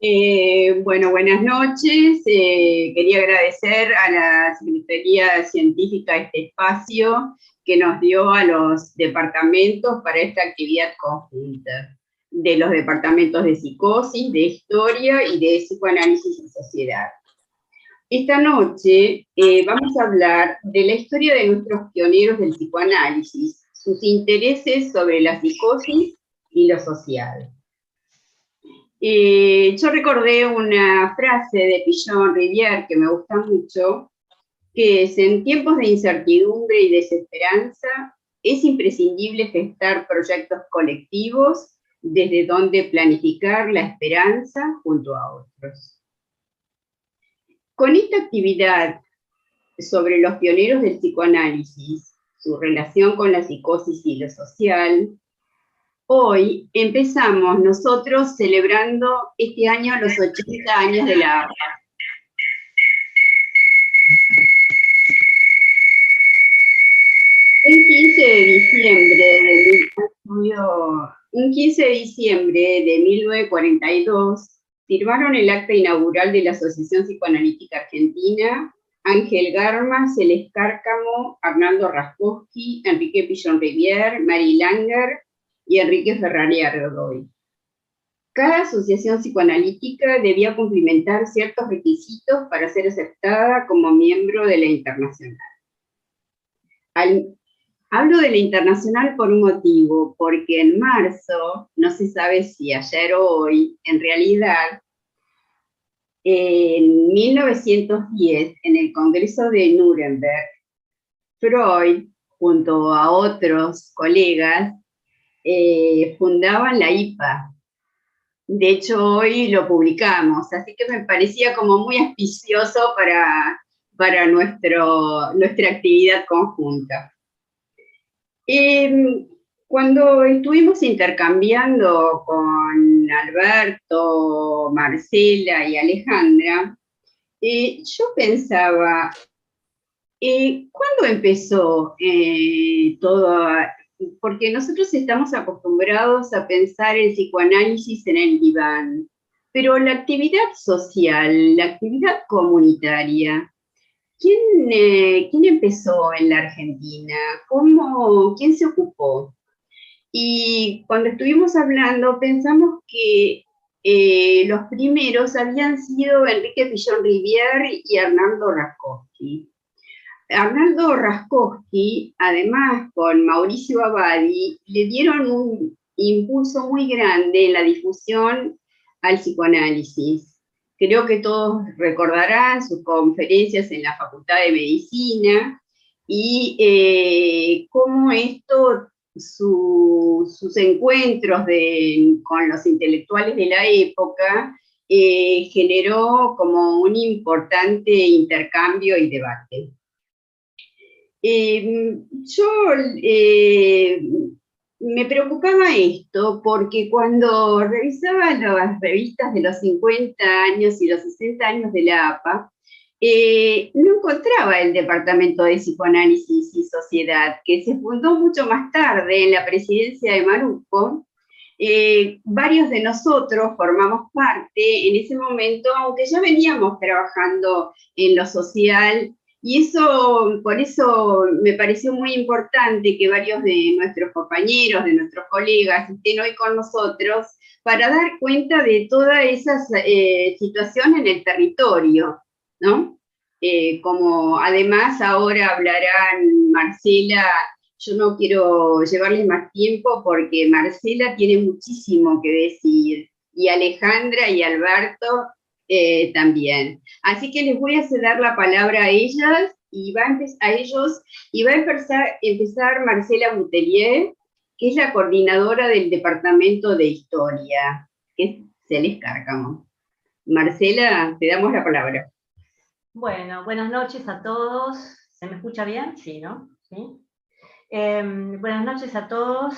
Bueno, buenas noches. Quería agradecer a la Secretaría Científica este espacio que nos dio a los departamentos para esta actividad conjunta, de los departamentos de psicosis, de historia y de psicoanálisis y sociedad. Esta noche vamos a hablar de la historia de nuestros pioneros del psicoanálisis, sus intereses sobre la psicosis y lo social. Yo recordé una frase de Pichon Rivière que me gusta mucho, que es: en tiempos de incertidumbre y desesperanza, es imprescindible gestar proyectos colectivos desde donde planificar la esperanza junto a otros. Con esta actividad sobre los pioneros del psicoanálisis, su relación con la psicosis y lo social, hoy empezamos nosotros celebrando este año los 80 años de la APA. Un 15 de diciembre de, un 15 de diciembre de 1942 firmaron el acta inaugural de la Asociación Psicoanalítica Argentina Ángel Garma, Celeste Cárcamo, Arnaldo Raskowski, Enrique Pichon Rivière, Marie Langer y Enrique Ferrari Argodoy. Cada asociación psicoanalítica debía cumplimentar ciertos requisitos para ser aceptada como miembro de la internacional. Hablo de la internacional por un motivo, porque en marzo, no se sabe si ayer o hoy, en realidad, en 1910, en el Congreso de Nuremberg, Freud, junto a otros colegas, fundaban la IPA. De hecho, hoy lo publicamos, así que me parecía como muy auspicioso para nuestra actividad conjunta. Cuando estuvimos intercambiando con Alberto, Marcela y Alejandra, yo pensaba, ¿cuándo empezó todo? Porque nosotros estamos acostumbrados a pensar el psicoanálisis en el diván, pero la actividad social, la actividad comunitaria, ¿quién empezó en la Argentina? ¿Quién se ocupó? Y cuando estuvimos hablando, pensamos que los primeros habían sido Enrique Pichon Rivière y Arnaldo Raskowski. Arnaldo Raskowski, además con Mauricio Abadi, le dieron un impulso muy grande en la difusión al psicoanálisis. Creo que todos recordarán sus conferencias en la Facultad de Medicina y cómo sus encuentros con los intelectuales de la época generó como un importante intercambio y debate. Yo me preocupaba esto porque cuando revisaba las revistas de los 50 años y los 60 años de la APA, no encontraba el Departamento de Psicoanálisis y Sociedad, que se fundó mucho más tarde en la presidencia de Maruco. Varios de nosotros formamos parte en ese momento, aunque ya veníamos trabajando en lo social. Y por eso me pareció muy importante que varios de nuestros compañeros, de nuestros colegas, estén hoy con nosotros para dar cuenta de toda esa situación en el territorio, ¿no? Como además ahora hablarán Marcela, yo no quiero llevarles más tiempo porque Marcela tiene muchísimo que decir, y Alejandra y Alberto también. Así que les voy a ceder la palabra a ellas y a ellos y va a empezar Marcela Butelier, que es la coordinadora del Departamento de Historia, que es Celeste Cárcamo. Marcela, te damos la palabra. Bueno, buenas noches a todos. ¿Se me escucha bien? Sí, ¿no? ¿Sí? Buenas noches a todos.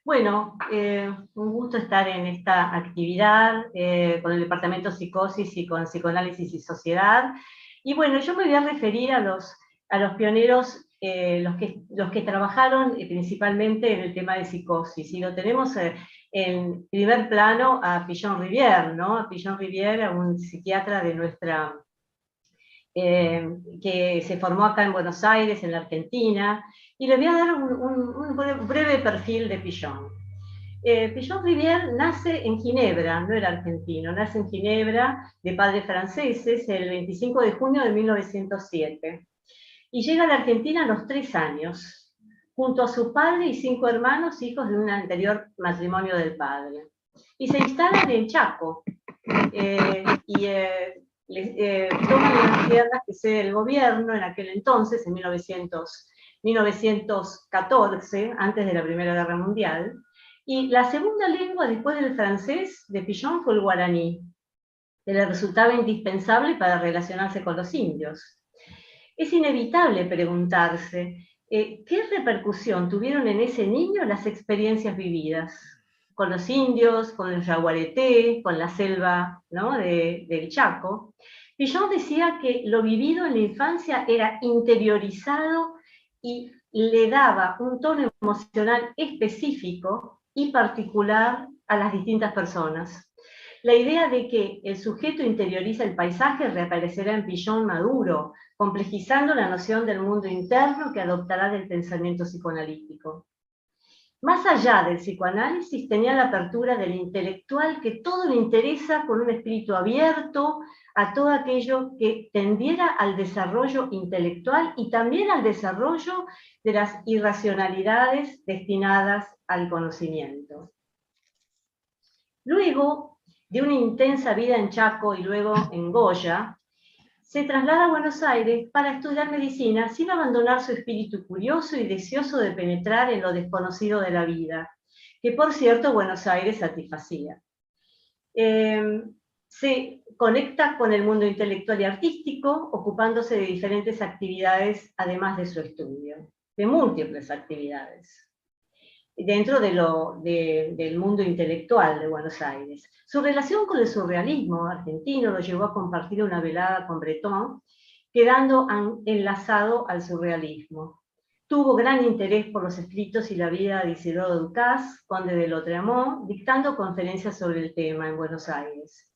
Bueno, un gusto estar en esta actividad con el Departamento de Psicosis y con Psicoanálisis y Sociedad. Y bueno, yo me voy a referir a los pioneros, los que trabajaron principalmente en el tema de psicosis. Y lo tenemos en primer plano a Pillon Rivière, ¿no? A Pillon Rivière, a un psiquiatra de nuestra, que se formó acá en Buenos Aires, en la Argentina, y le voy a dar un breve perfil de Pillon. Pillon Rivière nace en Ginebra, no era argentino, nace en Ginebra de padres franceses el 25 de junio de 1907. Y llega a la Argentina a los 3 años, junto a su padre y 5 hermanos, hijos de un anterior matrimonio del padre. Y se instalan en Chaco, toman las tierras que cede el gobierno en aquel entonces, en 1914, antes de la Primera Guerra Mundial. Y la segunda lengua después del francés de Pillon fue el guaraní, que le resultaba indispensable para relacionarse con los indios. Es inevitable preguntarse qué repercusión tuvieron en ese niño las experiencias vividas con los indios, con el yaguareté, con la selva, ¿no?, del Chaco. Pillon decía que lo vivido en la infancia era interiorizado y le daba un tono emocional específico y particular a las distintas personas. La idea de que el sujeto interioriza el paisaje reaparecerá en Pillon maduro, complejizando la noción del mundo interno que adoptará del pensamiento psicoanalítico. Más allá del psicoanálisis, tenía la apertura del intelectual que todo le interesa, con un espíritu abierto a todo aquello que tendiera al desarrollo intelectual y también al desarrollo de las irracionalidades destinadas al conocimiento. Luego de una intensa vida en Chaco y luego en Goya, se traslada a Buenos Aires para estudiar medicina sin abandonar su espíritu curioso y deseoso de penetrar en lo desconocido de la vida, que por cierto Buenos Aires satisfacía. Se conecta con el mundo intelectual y artístico, ocupándose de diferentes actividades además de su estudio, de múltiples actividades dentro del mundo intelectual de Buenos Aires. Su relación con el surrealismo argentino lo llevó a compartir una velada con Breton, quedando enlazado al surrealismo. Tuvo gran interés por los escritos y la vida de Isidoro Ducas, conde de Lautréamont, dictando conferencias sobre el tema en Buenos Aires.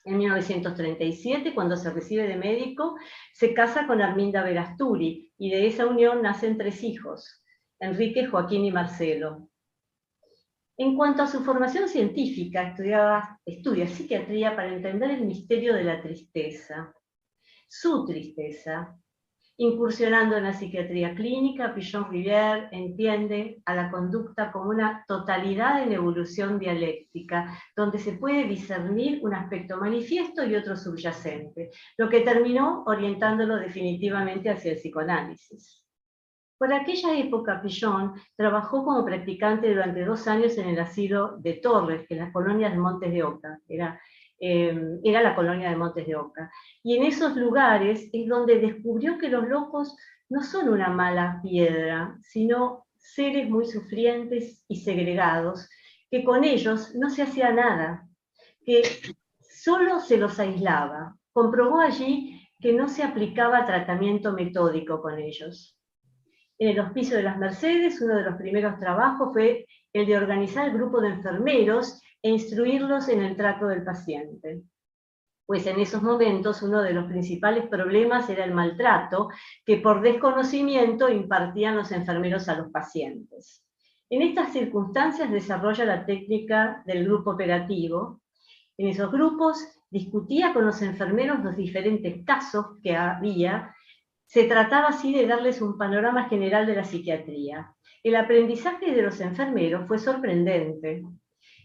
En 1937, cuando se recibe de médico, se casa con Arminda Verasturi, y de esa unión nacen 3 hijos, Enrique, Joaquín y Marcelo. En cuanto a su formación científica, estudia psiquiatría para entender el misterio de la tristeza, su tristeza. Incursionando en la psiquiatría clínica, Pillon Rivière entiende a la conducta como una totalidad en evolución dialéctica, donde se puede discernir un aspecto manifiesto y otro subyacente, lo que terminó orientándolo definitivamente hacia el psicoanálisis. Por aquella época, Pillon trabajó como practicante durante 2 años en el asilo de Torres, que es la colonia de Montes de Oca, era la colonia de Montes de Oca. Y en esos lugares es donde descubrió que los locos no son una mala piedra, sino seres muy sufrientes y segregados, que con ellos no se hacía nada, que solo se los aislaba. Comprobó allí que no se aplicaba tratamiento metódico con ellos. En el Hospicio de las Mercedes, uno de los primeros trabajos fue el de organizar el grupo de enfermeros e instruirlos en el trato del paciente. Pues en esos momentos uno de los principales problemas era el maltrato que por desconocimiento impartían los enfermeros a los pacientes. En estas circunstancias desarrolla la técnica del grupo operativo. En esos grupos discutía con los enfermeros los diferentes casos que había. Se trataba así de darles un panorama general de la psiquiatría. El aprendizaje de los enfermeros fue sorprendente.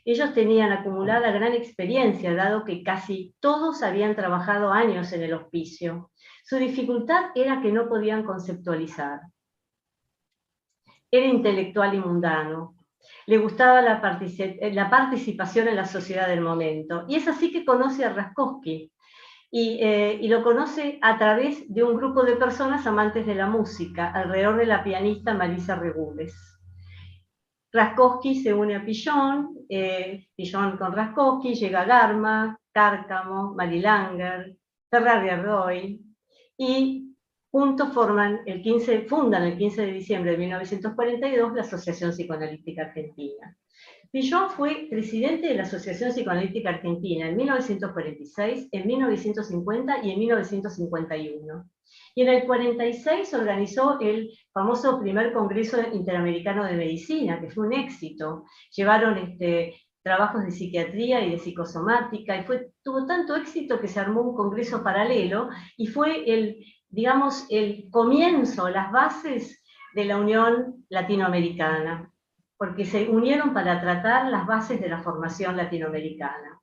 Ellos tenían acumulada gran experiencia, dado que casi todos habían trabajado años en el hospicio. Su dificultad era que no podían conceptualizar. Era intelectual y mundano. Le gustaba la participación en la sociedad del momento. Y es así que conoce a Raskowski. Y lo conoce a través de un grupo de personas amantes de la música, alrededor de la pianista Marisa Regules. Raskowski se une a Pillon, Pillon con Raskowski, llega a Garma, Cárcamo, Marilanger, Ferrari-Ardoy, y juntos fundan el 15 de diciembre de 1942 la Asociación Psicoanalítica Argentina. Pillon fue presidente de la Asociación Psicoanalítica Argentina en 1946, en 1950 y en 1951. Y en el 46 organizó el famoso primer Congreso Interamericano de Medicina, que fue un éxito. Llevaron trabajos de psiquiatría y de psicosomática, y tuvo tanto éxito que se armó un congreso paralelo, y fue digamos, el comienzo, las bases de la Unión Latinoamericana, porque se unieron para tratar las bases de la formación latinoamericana.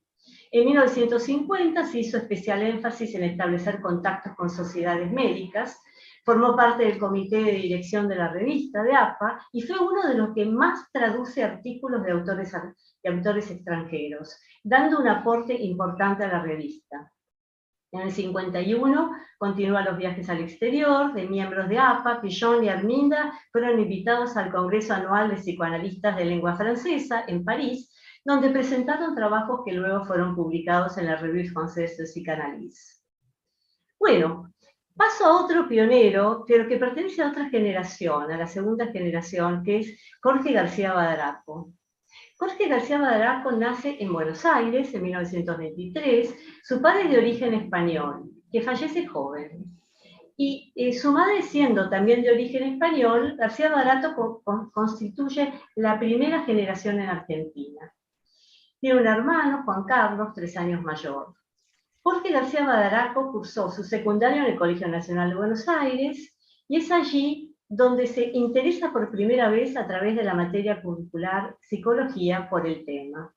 En 1950 se hizo especial énfasis en establecer contactos con sociedades médicas, formó parte del comité de dirección de la revista de APA y fue uno de los que más traduce artículos de autores extranjeros, dando un aporte importante a la revista. En el 51 continúa los viajes al exterior de miembros de APA. Pillon y Arminda fueron invitados al Congreso Anual de Psicoanalistas de Lengua Francesa en París, donde presentaron trabajos que luego fueron publicados en la Revue Française de Psychanalyse. Bueno, paso a otro pionero, pero que pertenece a otra generación, a la segunda generación, que es Jorge García Badaraco. Jorge García Badaraco nace en Buenos Aires en 1923, su padre es de origen español, que fallece joven. Y su madre, siendo también de origen español, García Badaraco constituye la primera generación en Argentina. Tiene un hermano, Juan Carlos, 3 años mayor. Jorge García Badaraco cursó su secundario en el Colegio Nacional de Buenos Aires, y es allí donde se interesa por primera vez a través de la materia curricular Psicología por el tema.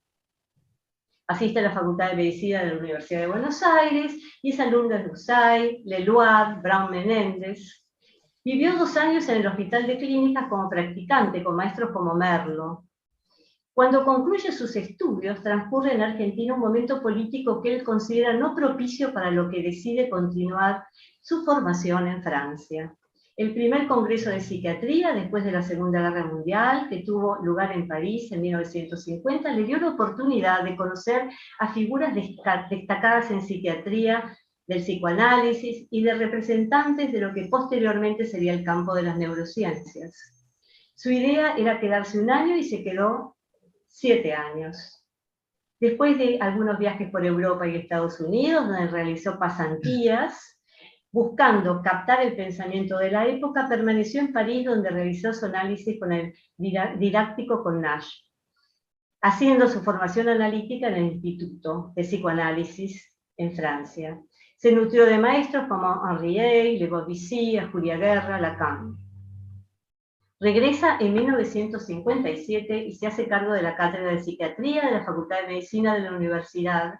Asiste a la Facultad de Medicina de la Universidad de Buenos Aires y es alumno de Lussay, Leloir, Braun Menéndez. Vivió 2 años en el Hospital de Clínicas como practicante con maestros como Merlo. Cuando concluye sus estudios, transcurre en Argentina un momento político que él considera no propicio para lo que decide continuar su formación en Francia. El primer Congreso de Psiquiatría, después de la Segunda Guerra Mundial, que tuvo lugar en París en 1950, le dio la oportunidad de conocer a figuras destacadas en psiquiatría, del psicoanálisis y de representantes de lo que posteriormente sería el campo de las neurociencias. Su idea era quedarse 1 año y se quedó 7 años. Después de algunos viajes por Europa y Estados Unidos, donde realizó pasantías, buscando captar el pensamiento de la época, permaneció en París, donde realizó su análisis con el didáctico con Nash, haciendo su formación analítica en el Instituto de Psicoanálisis en Francia. Se nutrió de maestros como Henriet, Le Bourdieu, Julia Guerra, Lacan. Regresa en 1957 y se hace cargo de la Cátedra de Psiquiatría de la Facultad de Medicina de la Universidad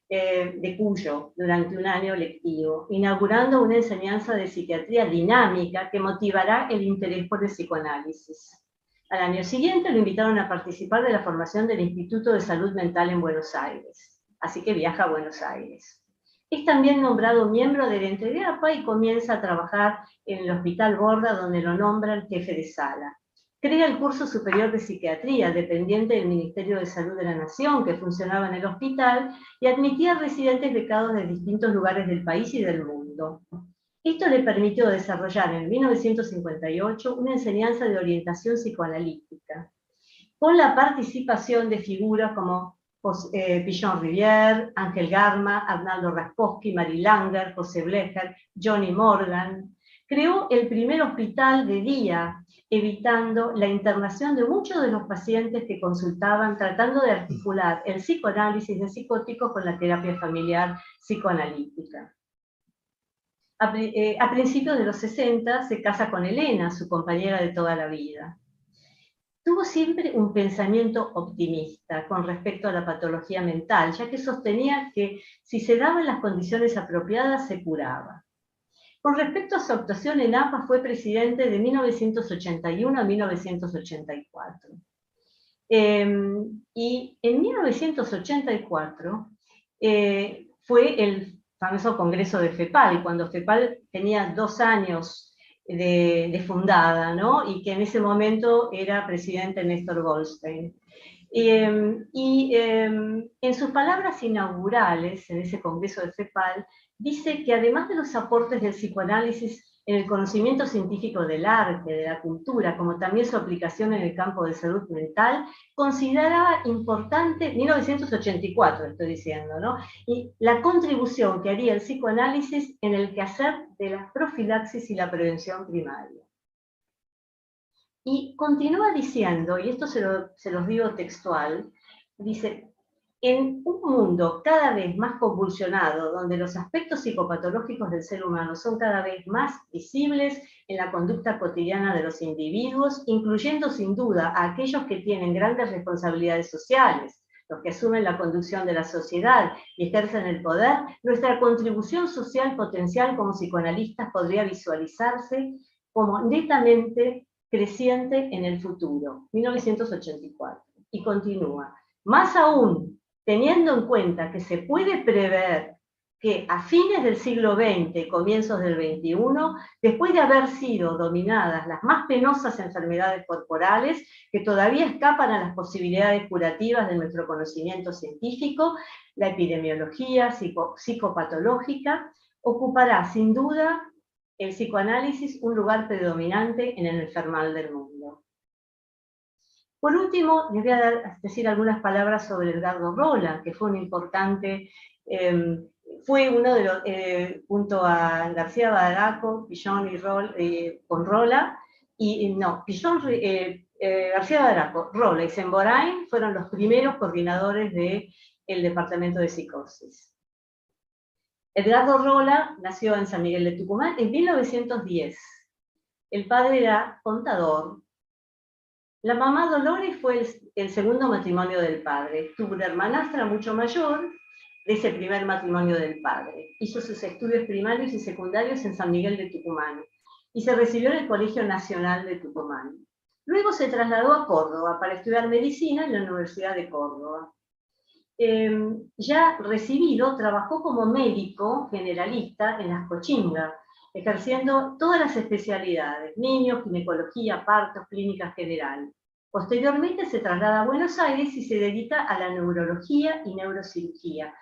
de Cuyo durante 1 año lectivo, inaugurando una enseñanza de psiquiatría dinámica que motivará el interés por el psicoanálisis. Al año siguiente lo invitaron a participar de la formación del Instituto de Salud Mental en Buenos Aires, así que viaja a Buenos Aires. Es también nombrado miembro del ente de APA y comienza a trabajar en el Hospital Borda, donde lo nombran jefe de sala. Crea el curso superior de psiquiatría, dependiente del Ministerio de Salud de la Nación, que funcionaba en el hospital, y admitía residentes becados de distintos lugares del país y del mundo. Esto le permitió desarrollar en 1958 una enseñanza de orientación psicoanalítica, con la participación de figuras como Pillon Rivière, Ángel Garma, Arnaldo Raskowski, Mary Langer, José Blecher, Johnny Morgan. Creó el primer hospital de día, evitando la internación de muchos de los pacientes que consultaban, tratando de articular el psicoanálisis de psicóticos con la terapia familiar psicoanalítica. A principios de los 60 se casa con Elena, su compañera de toda la vida. Tuvo siempre un pensamiento optimista con respecto a la patología mental, ya que sostenía que si se daban las condiciones apropiadas se curaba. Con respecto a su actuación en APA, fue presidente de 1981 a 1984. Y en 1984 fue el famoso Congreso de FEPAL, cuando FEPAL tenía 2 años de fundada, ¿no? Y que en ese momento era presidente Néstor Goldstein. En sus palabras inaugurales en ese Congreso de FEPAL, dice que además de los aportes del psicoanálisis en el conocimiento científico del arte, de la cultura, como también su aplicación en el campo de salud mental, consideraba importante, 1984 estoy diciendo, ¿no? Y la contribución que haría el psicoanálisis en el quehacer de la profilaxis y la prevención primaria. Y continúa diciendo, y esto se los digo textual, dice, en un mundo cada vez más convulsionado, donde los aspectos psicopatológicos del ser humano son cada vez más visibles en la conducta cotidiana de los individuos, incluyendo sin duda a aquellos que tienen grandes responsabilidades sociales, los que asumen la conducción de la sociedad y ejercen el poder, nuestra contribución social potencial como psicoanalistas podría visualizarse como netamente creciente en el futuro, 1984. Y continúa, más aún, teniendo en cuenta que se puede prever que a fines del siglo XX y comienzos del XXI, después de haber sido dominadas las más penosas enfermedades corporales que todavía escapan a las posibilidades curativas de nuestro conocimiento científico, la epidemiología psicopatológica ocupará sin duda el psicoanálisis un lugar predominante en el enfermal del mundo. Por último, les voy a decir algunas palabras sobre Edgardo Rola, que fue un importante, fue uno de los, junto a García Badaraco, Pillon y con Rola, García Badaraco, Rola y Semborain fueron los primeros coordinadores del Departamento de Psicosis. Edgardo Rola nació en San Miguel de Tucumán en 1910. El padre era contador. La mamá Dolores fue el segundo matrimonio del padre. Tuvo una hermanastra mucho mayor de ese primer matrimonio del padre. Hizo sus estudios primarios y secundarios en San Miguel de Tucumán y se recibió en el Colegio Nacional de Tucumán. Luego se trasladó a Córdoba para estudiar medicina en la Universidad de Córdoba. Ya recibido, trabajó como médico generalista en Las Cochingas, ejerciendo todas las especialidades, niños, ginecología, partos, clínica general. Posteriormente se traslada a Buenos Aires y se dedica a la neurología y neurocirugía,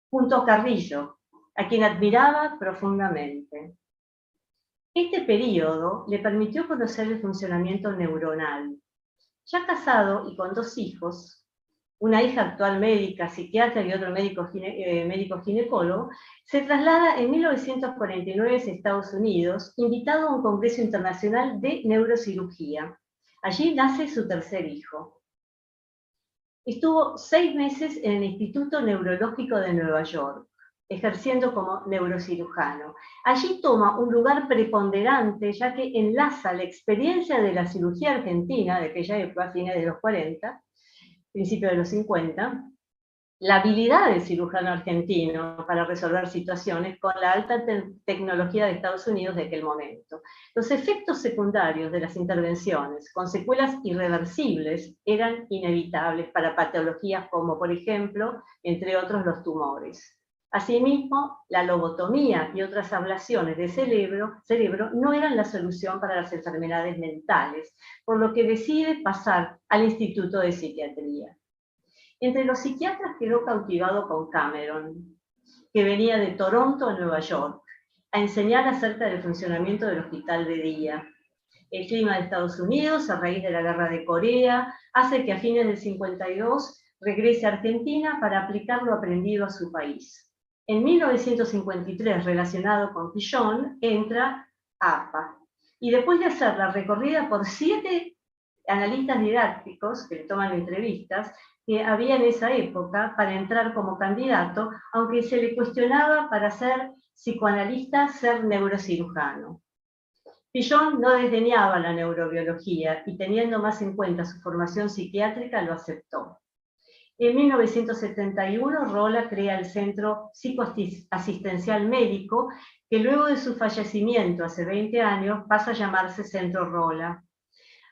junto a Carrillo, a quien admiraba profundamente. Este periodo le permitió conocer el funcionamiento neuronal. Ya casado y con 2 hijos, una hija actual médica, psiquiatra y otro médico ginecólogo, se traslada en 1949 a Estados Unidos, invitado a un congreso internacional de neurocirugía. Allí nace su 3er hijo. Estuvo 6 meses en el Instituto Neurológico de Nueva York, ejerciendo como neurocirujano. Allí toma un lugar preponderante, ya que enlaza la experiencia de la cirugía argentina de aquella época, a fines de los 40, principios de los 50, la habilidad del cirujano argentino para resolver situaciones con la alta tecnología de Estados Unidos de aquel momento. Los efectos secundarios de las intervenciones, con secuelas irreversibles, eran inevitables para patologías como, por ejemplo, entre otros, los tumores. Asimismo, la lobotomía y otras ablaciones de cerebro no eran la solución para las enfermedades mentales, por lo que decide pasar al Instituto de Psiquiatría. Entre los psiquiatras quedó cautivado con Cameron, que venía de Toronto a Nueva York, a enseñar acerca del funcionamiento del hospital de día. El clima de Estados Unidos, a raíz de la guerra de Corea, hace que a fines del 52 regrese a Argentina para aplicar lo aprendido a su país. En 1953, relacionado con Pillon, entra APA. Y después de hacer la recorrida por 7 analistas didácticos que le toman entrevistas, que había en esa época para entrar como candidato, aunque se le cuestionaba para ser psicoanalista, ser neurocirujano. Pillon no desdeñaba la neurobiología y teniendo más en cuenta su formación psiquiátrica lo aceptó. En 1971, Rola crea el Centro Psicoasistencial Médico, que luego de su fallecimiento hace 20 años pasa a llamarse Centro Rola,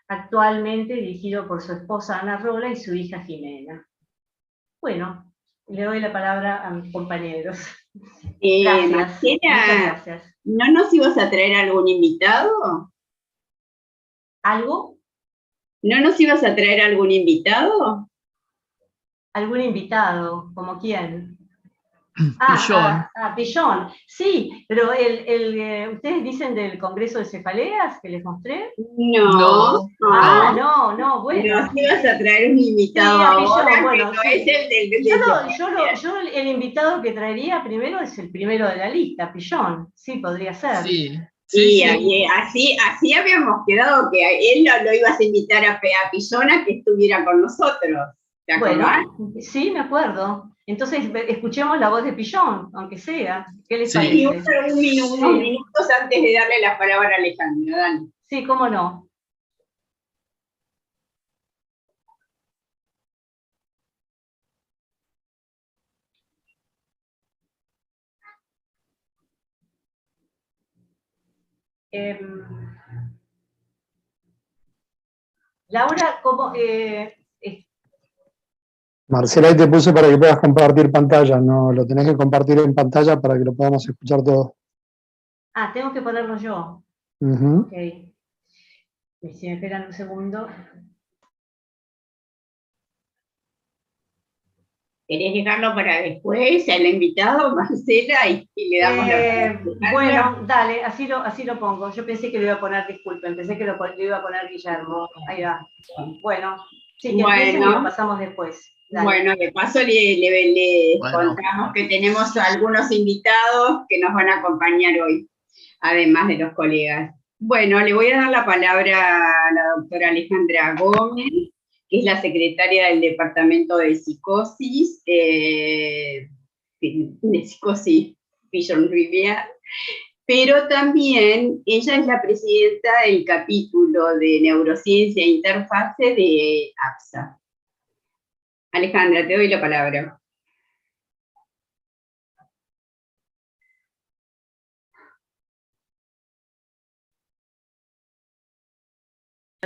actualmente dirigido por su esposa Ana Rola y su hija Jimena. Bueno, le doy la palabra a mis compañeros. Gracias. Marcela, muchas gracias. ¿No nos ibas a traer algún invitado? ¿Algo? ¿No nos ibas a traer algún invitado? ¿Algún invitado? ¿Como quién? Pillón. Pillón. Sí, pero ustedes dicen del Congreso de Cefaleas que les mostré. No. No, bueno. Nos ibas a traer un invitado Sí, a Pillón, ahora, bueno, que no sí. es el del Yo el invitado que traería primero es el primero de la lista, Pillón. Sí, podría ser. Sí. Y Sí. así habíamos quedado que él lo ibas a invitar a Pillón a que estuviera con nosotros. ¿Te acordás? Bueno, sí, me acuerdo. Entonces, escuchemos la voz de Pillón, aunque sea. ¿Qué les Sí, parece? unos minutos antes de darle la palabra a Alejandra, dale. Sí, cómo no. Laura, ¿cómo? Marcela, ahí te puse para que puedas compartir pantalla, no lo tenés que compartir en pantalla para que lo podamos escuchar todos. Tengo que ponerlo yo. Ok. Si me esperan un segundo. ¿Querés dejarlo para después, al invitado, Marcela, y le damos la palabra? Bueno, dale, así lo pongo. Yo pensé que lo iba a poner, disculpen, pensé que lo iba a poner Guillermo. Ahí va. Bueno, sí, que empiecen y lo pasamos después. Dale. Bueno, de paso le contamos que tenemos algunos invitados que nos van a acompañar hoy, además de los colegas. Bueno, le voy a dar la palabra a la doctora Alejandra Gómez, que es la secretaria del Departamento de Psicosis, de Psicosis Pillon-Rivière, pero también ella es la presidenta del capítulo de Neurociencia e Interfase de APSA. Alejandra, te doy la palabra.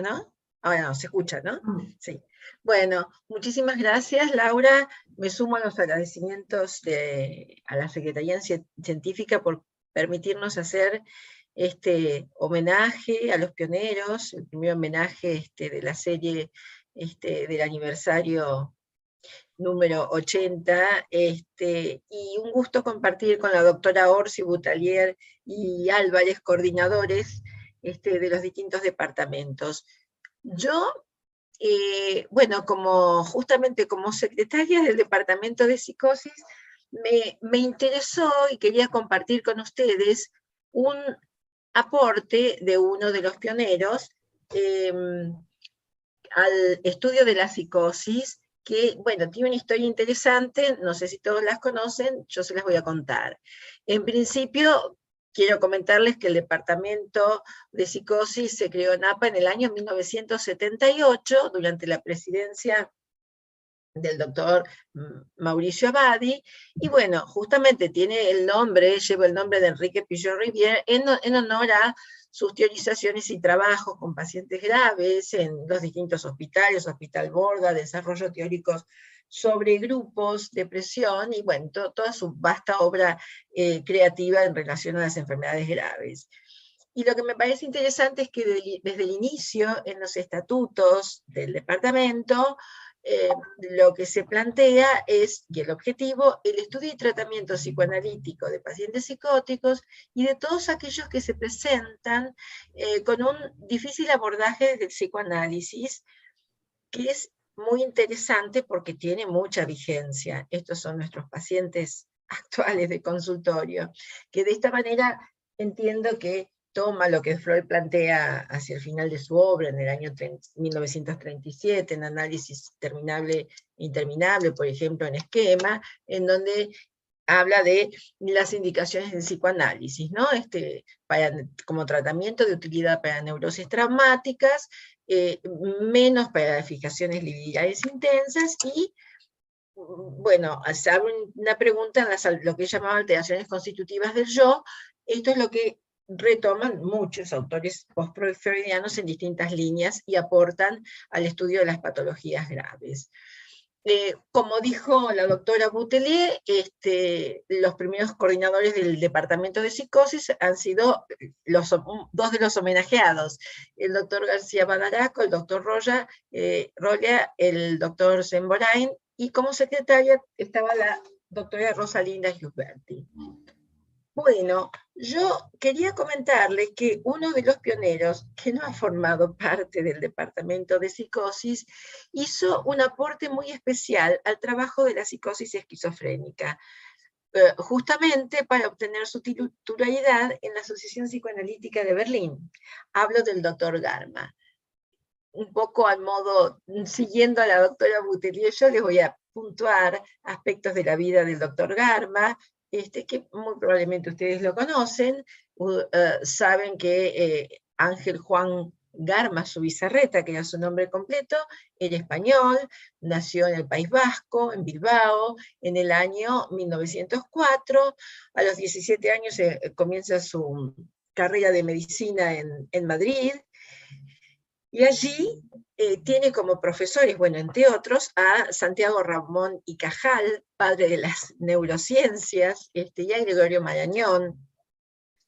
¿No? Ahora no, se escucha, ¿no? Sí. Bueno, muchísimas gracias, Laura. Me sumo a los agradecimientos a la Secretaría Científica por permitirnos hacer este homenaje a los pioneros, el primer homenaje de la serie del aniversario número 80, y un gusto compartir con la doctora Orsi Butalier y Álvarez, coordinadores de los distintos departamentos. Yo, bueno, justamente como secretaria del Departamento de Psicosis, me interesó y quería compartir con ustedes un aporte de uno de los pioneros al estudio de la psicosis, que, bueno, tiene una historia interesante, no sé si todos las conocen, yo se las voy a contar. En principio, quiero comentarles que el Departamento de Psicosis se creó en APA en el año 1978, durante la presidencia del doctor Mauricio Abadi, y bueno, justamente lleva el nombre de Enrique Pillon-Rivière en honor a sus teorizaciones y trabajos con pacientes graves en los distintos hospitales, Hospital Borda, desarrollo teóricos sobre grupos, depresión, y bueno, toda su vasta obra creativa en relación a las enfermedades graves. Y lo que me parece interesante es que desde el inicio, en los estatutos del departamento, lo que se plantea es que el objetivo, el estudio y tratamiento psicoanalítico de pacientes psicóticos y de todos aquellos que se presentan con un difícil abordaje del psicoanálisis, que es muy interesante porque tiene mucha vigencia. Estos son nuestros pacientes actuales de consultorio, que de esta manera entiendo que toma lo que Freud plantea hacia el final de su obra, en el año 1937, en Análisis Terminable e Interminable, por ejemplo, en Esquema, en donde habla de las indicaciones del psicoanálisis, ¿no? Como tratamiento de utilidad para neurosis traumáticas, menos para fijaciones libidiales intensas, y bueno, se abre una pregunta en lo que llamaba alteraciones constitutivas del yo. Esto es lo que retoman muchos autores post-freudianos en distintas líneas y aportan al estudio de las patologías graves. Como dijo la doctora Butelier, los primeros coordinadores del Departamento de Psicosis han sido dos de los homenajeados, el doctor García Badaraco, el doctor Rolla, el doctor Semborain, y como secretaria estaba la doctora Rosalinda Giusberti. Bueno, yo quería comentarles que uno de los pioneros, que no ha formado parte del departamento de psicosis, hizo un aporte muy especial al trabajo de la psicosis esquizofrénica, justamente para obtener su titularidad en la Asociación Psicoanalítica de Berlín. Hablo del doctor Garma. Un poco al modo, siguiendo a la doctora Boutelier, yo les voy a puntuar aspectos de la vida del doctor Garma, que muy probablemente ustedes lo conocen. Saben que Ángel Juan Garma Zubizarreta, que era su nombre completo, era español, nació en el País Vasco, en Bilbao, en el año 1904. A los 17 años comienza su carrera de medicina en Madrid, y allí tiene como profesores, bueno, entre otros, a Santiago Ramón y Cajal, padre de las neurociencias, y a Gregorio Marañón,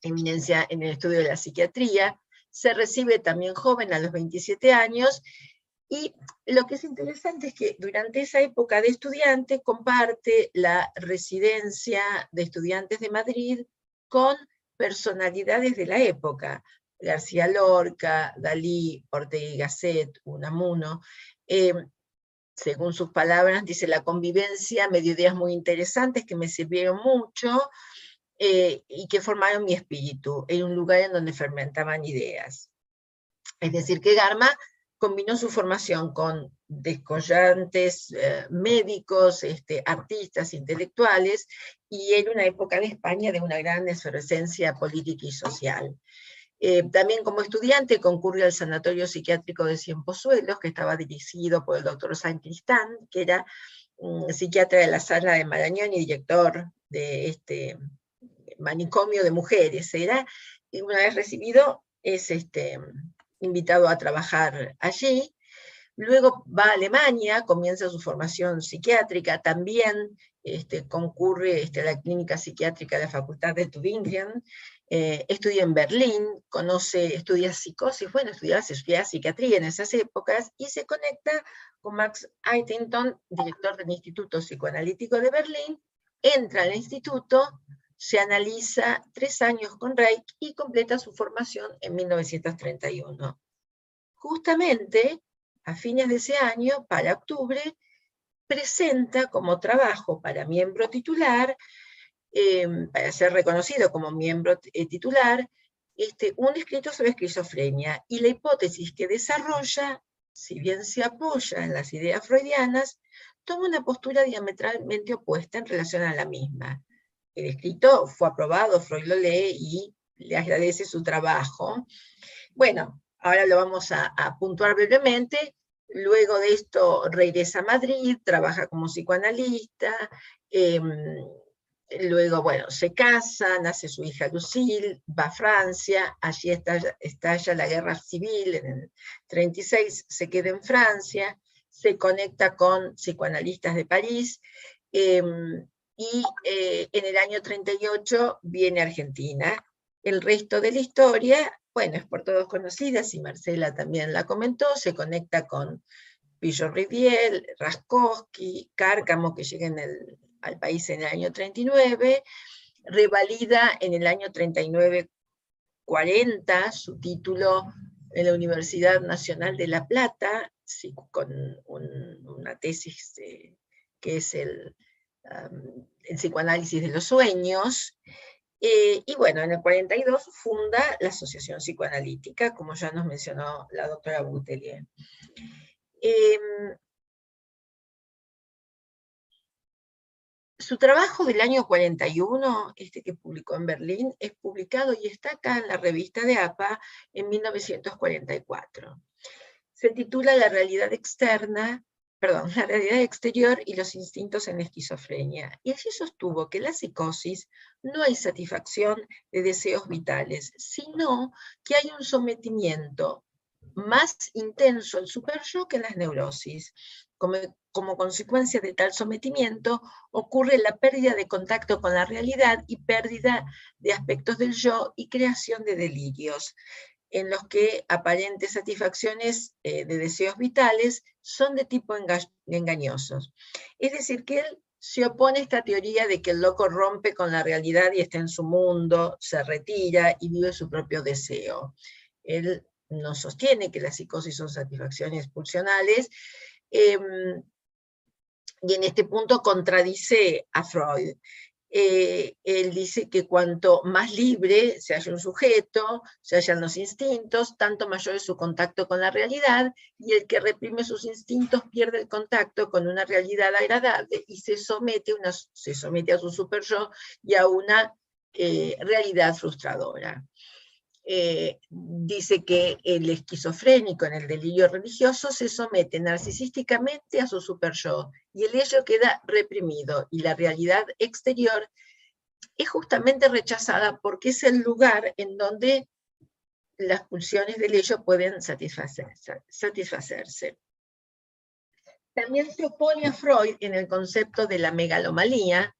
eminencia en el estudio de la psiquiatría. Se recibe también joven, a los 27 años, y lo que es interesante es que durante esa época de estudiante comparte la residencia de estudiantes de Madrid con personalidades de la época. García Lorca, Dalí, Ortega y Gasset, Unamuno. Según sus palabras, dice: la convivencia me dio ideas muy interesantes que me sirvieron mucho y que formaron mi espíritu, en un lugar en donde fermentaban ideas. Es decir, que Garma combinó su formación con descollantes médicos, artistas, intelectuales, y en una época de España de una gran efervescencia política y social. También como estudiante concurrió al Sanatorio Psiquiátrico de Cienpozuelos, que estaba dirigido por el doctor San Cristán, que era psiquiatra de la Sala de Marañón y director de este manicomio de mujeres. Y una vez recibido, es invitado a trabajar allí. Luego va a Alemania, comienza su formación psiquiátrica, también concurre a la clínica psiquiátrica de la Facultad de Tübingen, estudia en Berlín, estudia psicosis, bueno, estudiaba psiquiatría en esas épocas, y se conecta con Max Eitingon, director del Instituto Psicoanalítico de Berlín, entra al instituto, se analiza 3 años con Reich y completa su formación en 1931. Justamente, a fines de ese año, para octubre, presenta como trabajo para miembro titular, para ser reconocido como miembro titular, un escrito sobre esquizofrenia, y la hipótesis que desarrolla, si bien se apoya en las ideas freudianas, toma una postura diametralmente opuesta en relación a la misma. El escrito fue aprobado, Freud lo lee y le agradece su trabajo. Bueno, ahora lo vamos a puntuar brevemente. Luego de esto regresa a Madrid, trabaja como psicoanalista, luego, bueno, se casa, nace su hija Lucille, va a Francia, allí estalla la guerra civil, en el 36 se queda en Francia, se conecta con psicoanalistas de París, y en el año 38 viene a Argentina. El resto de la historia, bueno, es por todos conocida, y Marcela también la comentó, se conecta con Pillo-Rivière, Raskowski, Cárcamo, que llega al país en el año 39, revalida en el año 39-40 su título en la Universidad Nacional de La Plata, con una tesis que es el psicoanálisis de los sueños. Y bueno, en el 42 funda la Asociación Psicoanalítica, como ya nos mencionó la doctora Boutelier. Su trabajo del año 41, que publicó en Berlín, es publicado y está acá en la revista de APA en 1944. Se titula La realidad exterior y los instintos en la esquizofrenia. Y allí sostuvo que en la psicosis no hay satisfacción de deseos vitales, sino que hay un sometimiento más intenso al superyo que en las neurosis. Como consecuencia de tal sometimiento, ocurre la pérdida de contacto con la realidad y pérdida de aspectos del yo y creación de delirios, en los que aparentes satisfacciones de deseos vitales son de tipo engañosos. Es decir, que él se opone a esta teoría de que el loco rompe con la realidad y está en su mundo, se retira y vive su propio deseo. Él no sostiene que las psicosis son satisfacciones pulsionales, y en este punto contradice a Freud. Él dice que cuanto más libre se halla un sujeto, se hallan los instintos, tanto mayor es su contacto con la realidad, y el que reprime sus instintos pierde el contacto con una realidad agradable y se somete a su superyo y a una realidad frustradora. Dice que el esquizofrénico en el delirio religioso se somete narcisísticamente a su superyo y el ello queda reprimido y la realidad exterior es justamente rechazada porque es el lugar en donde las pulsiones del ello pueden satisfacerse. También se opone a Freud en el concepto de la megalomanía.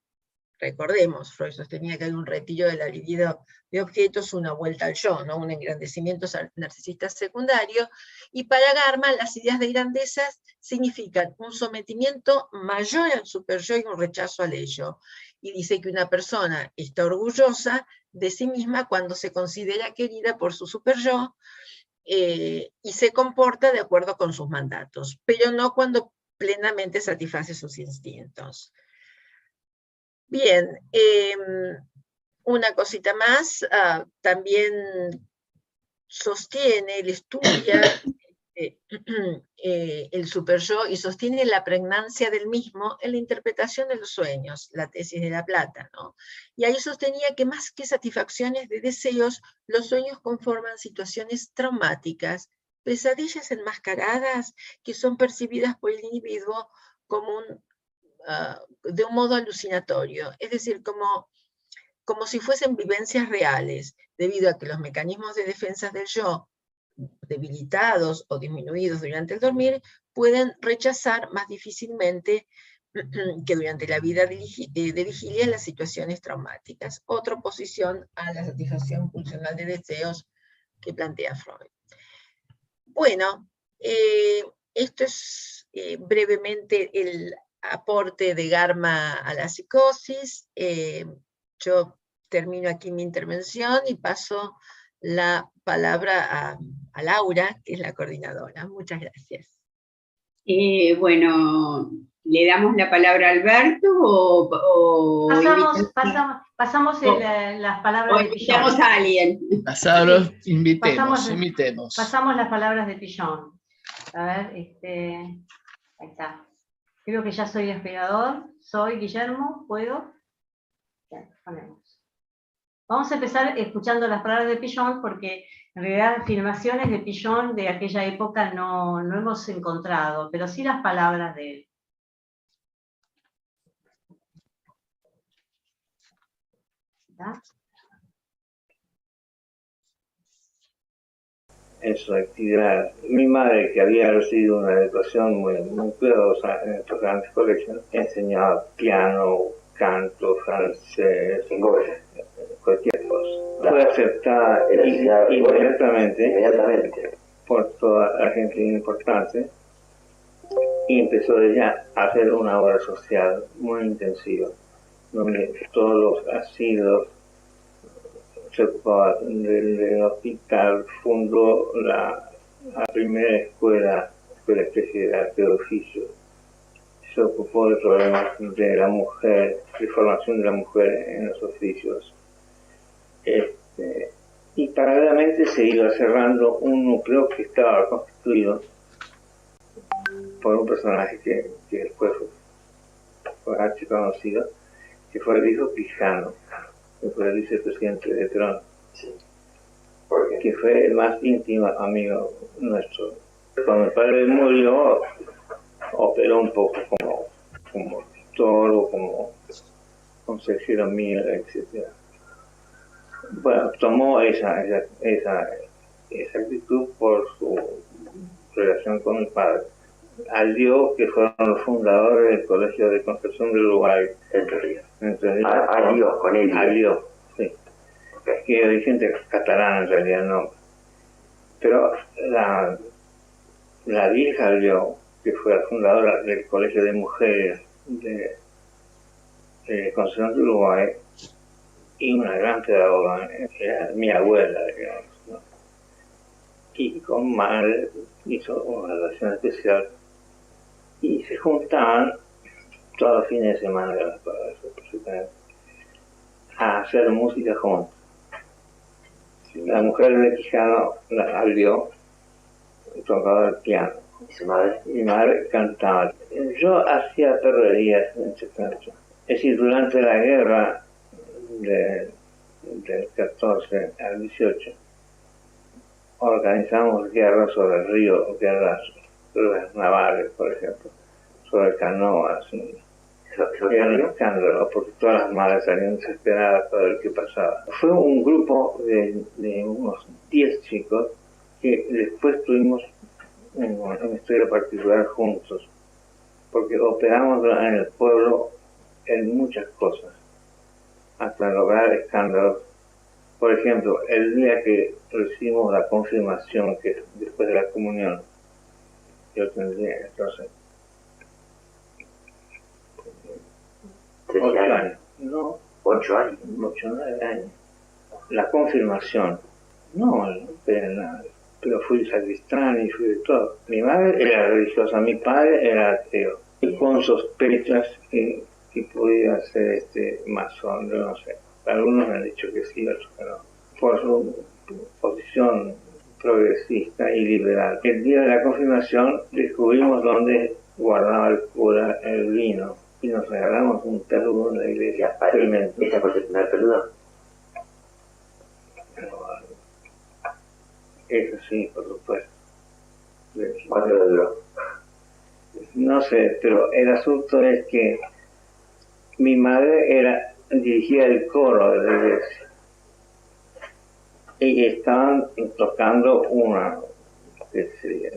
Recordemos, Freud sostenía que hay un retiro de la libido de objetos, una vuelta al yo, ¿no? Un engrandecimiento narcisista secundario, y para Garma las ideas de grandezas significan un sometimiento mayor al superyo y un rechazo al ello. Y dice que una persona está orgullosa de sí misma cuando se considera querida por su superyo y se comporta de acuerdo con sus mandatos, pero no cuando plenamente satisface sus instintos. Bien, una cosita más, también sostiene, él estudia el superyo y sostiene la pregnancia del mismo en la interpretación de los sueños, la tesis de La Plata, ¿no? Y ahí sostenía que más que satisfacciones de deseos, los sueños conforman situaciones traumáticas, pesadillas enmascaradas que son percibidas por el individuo como de un modo alucinatorio, es decir, como si fuesen vivencias reales, debido a que los mecanismos de defensa del yo, debilitados o disminuidos durante el dormir, pueden rechazar más difícilmente que durante la vida de vigilia las situaciones traumáticas. Otra oposición a la satisfacción pulsional de deseos que plantea Freud. Bueno, esto es brevemente el aporte de Garma a la psicosis. Yo termino aquí mi intervención y paso la palabra a Laura, que es la coordinadora. Muchas gracias. Bueno, ¿le damos la palabra a Alberto o pasamos las palabras de Pillon? Invitamos a alguien. Invitemos. Pasamos las palabras de Pillon. A ver, ahí está. Creo que ya soy esperador. Soy Guillermo, ¿puedo? Bien, ponemos. Vamos a empezar escuchando las palabras de Pillon, porque en realidad afirmaciones de Pillon de aquella época no hemos encontrado, pero sí las palabras de él. ¿Está? En su actividad. Mi madre, que había recibido una educación muy cuidadosa en estos grandes colegios, enseñaba piano, canto, francés, cualquier cosa. Fue aceptada inmediatamente por toda la gente importante y empezó ella a hacer una obra social muy intensiva, donde todos los asilos se ocupaba del hospital, fundó la primera escuela especie de arte de oficio, se ocupó de problemas de la mujer, de formación de la mujer en los oficios. Y paralelamente se iba cerrando un núcleo que estaba constituido por un personaje que después fue archiconocido, que fue el hijo Quijano, que fue el vicepresidente de Tron, que fue el más íntimo amigo nuestro. Cuando mi padre murió, operó un poco como toro, como consejero mío, etc. Bueno, tomó esa actitud por su relación con mi padre. Alió, que fueron los fundadores del Colegio de Concepción del Uruguay. Alió con él. Alió, sí. Que hay gente catalana en realidad, no. Pero la vieja Alió, que fue la fundadora del Colegio de Mujeres Concepción de Uruguay, y una gran pedagoga, era mi abuela, digamos, ¿no? Y con madre hizo una relación especial, y se juntaban todos los fines de semana a hacer música juntos. La mujer de Quijano la abrió, tocaba el piano. ¿Y su madre? Mi madre cantaba. Yo hacía perrerías en Chacacho. Es decir, durante la guerra del 14 al 18, organizamos guerras sobre el río, guerras navales, por ejemplo, sobre canoas. Era un escándalo, porque todas las madres salían desesperadas para ver qué pasaba. Fue un grupo de unos 10 chicos que después tuvimos una historia particular juntos, porque operamos en el pueblo en muchas cosas, hasta lograr escándalos. Por ejemplo, el día que recibimos la confirmación, que después de la comunión, yo tendría entonces 8 años, no, 8 años. 8 o 9 años. La confirmación, no era nada, pero fui sacristán y fui de todo. Mi madre era religiosa, mi padre era ateo, y con sospechas que podía ser masón, yo no sé. Algunos me han dicho que sí, otros que no. Por su posición progresista y liberal. El día de la confirmación descubrimos dónde guardaba el cura el vino y nos regalamos un peludo en la iglesia. ¿Esa fue el primer peludo? Eso sí, por supuesto. ¿Cuánto le duró? No sé, pero el asunto es que mi madre dirigía el coro de la iglesia y estaban tocando una, que sería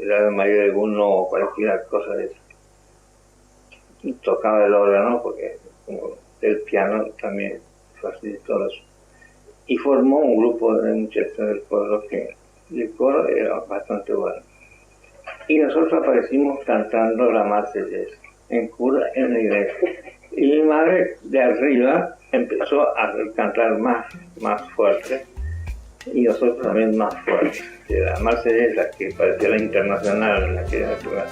la María de Guno o cualquier cosa de eso. Y tocaba el órgano porque como el piano también facilitó eso. Y formó un grupo de muchachos del coro que el coro era bastante bueno. Y nosotros aparecimos cantando la Marsellesa en la iglesia. Y mi madre de arriba empezó a cantar más fuerte, y nosotros también más fuerte. La Marsellesa, que parecía la internacional en aquella época.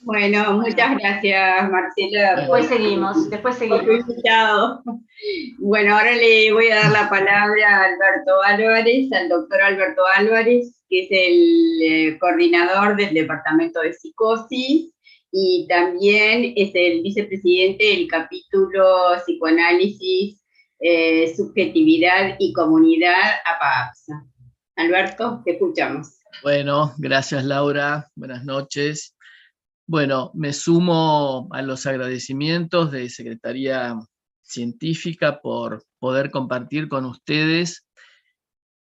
Bueno, muchas gracias, Marcela. Después seguimos. Por tu invitado. Bueno, ahora le voy a dar la palabra a Alberto Álvarez, al doctor Alberto Álvarez, que es el coordinador del Departamento de Psicosis y también es el vicepresidente del capítulo Psicoanálisis, Subjetividad y Comunidad APAPSA. Alberto, te escuchamos. Bueno, gracias Laura, buenas noches. Bueno, me sumo a los agradecimientos de Secretaría Científica por poder compartir con ustedes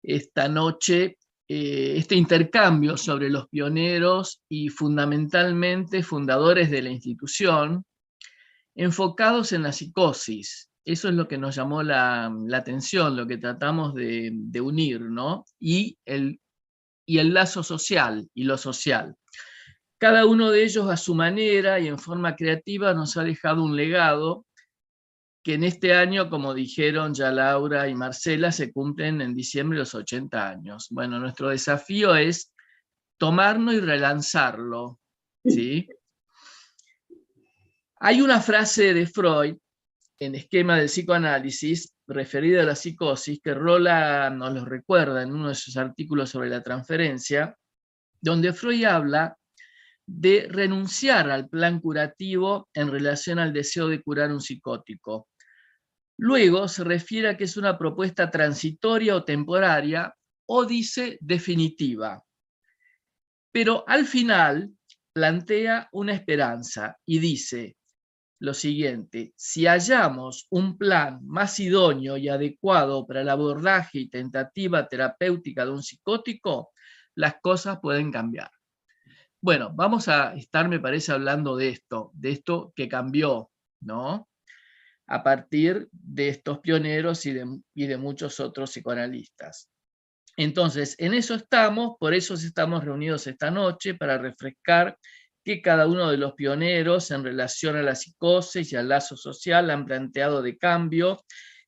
esta noche este intercambio sobre los pioneros y fundamentalmente fundadores de la institución, enfocados en la psicosis. Eso es lo que nos llamó la atención, lo que tratamos de unir, ¿no? Y el lazo social y lo social. Cada uno de ellos a su manera y en forma creativa nos ha dejado un legado que en este año, como dijeron ya Laura y Marcela, se cumplen en diciembre los 80 años. Bueno, nuestro desafío es tomarlo y relanzarlo, ¿sí? Hay una frase de Freud en Esquema del Psicoanálisis referida a la psicosis que Rolla nos lo recuerda en uno de sus artículos sobre la transferencia, donde Freud habla de renunciar al plan curativo en relación al deseo de curar un psicótico. Luego se refiere a que es una propuesta transitoria o temporaria, o dice definitiva. Pero al final plantea una esperanza y dice lo siguiente: si hallamos un plan más idóneo y adecuado para el abordaje y tentativa terapéutica de un psicótico, las cosas pueden cambiar. Bueno, vamos a estar, me parece, hablando de esto que cambió, ¿no? A partir de estos pioneros y de muchos otros psicoanalistas. Entonces, en eso estamos, por eso estamos reunidos esta noche, para refrescar que cada uno de los pioneros en relación a la psicosis y al lazo social han planteado de cambio,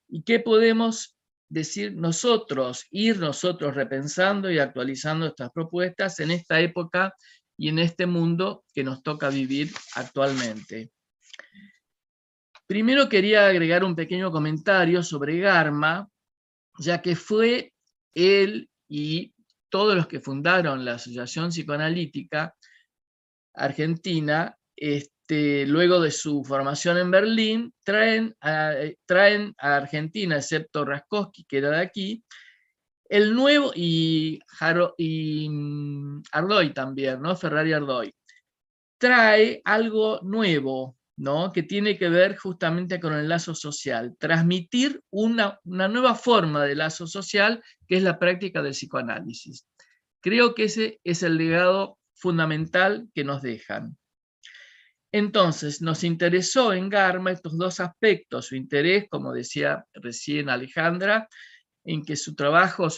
y qué podemos decir nosotros, ir nosotros repensando y actualizando estas propuestas en esta época y en este mundo que nos toca vivir actualmente. Primero quería agregar un pequeño comentario sobre Garma, ya que fue él y todos los que fundaron la Asociación Psicoanalítica Argentina, luego de su formación en Berlín, traen a Argentina, excepto Raskowski, que era de aquí, el nuevo, y Ardoy también, ¿no? Ferrari Ardoy, trae algo nuevo, ¿no? Que tiene que ver justamente con el lazo social, transmitir una nueva forma de lazo social, que es la práctica del psicoanálisis. Creo que ese es el legado fundamental que nos dejan. Entonces, nos interesó en Garma estos dos aspectos, su interés, como decía recién Alejandra, en que su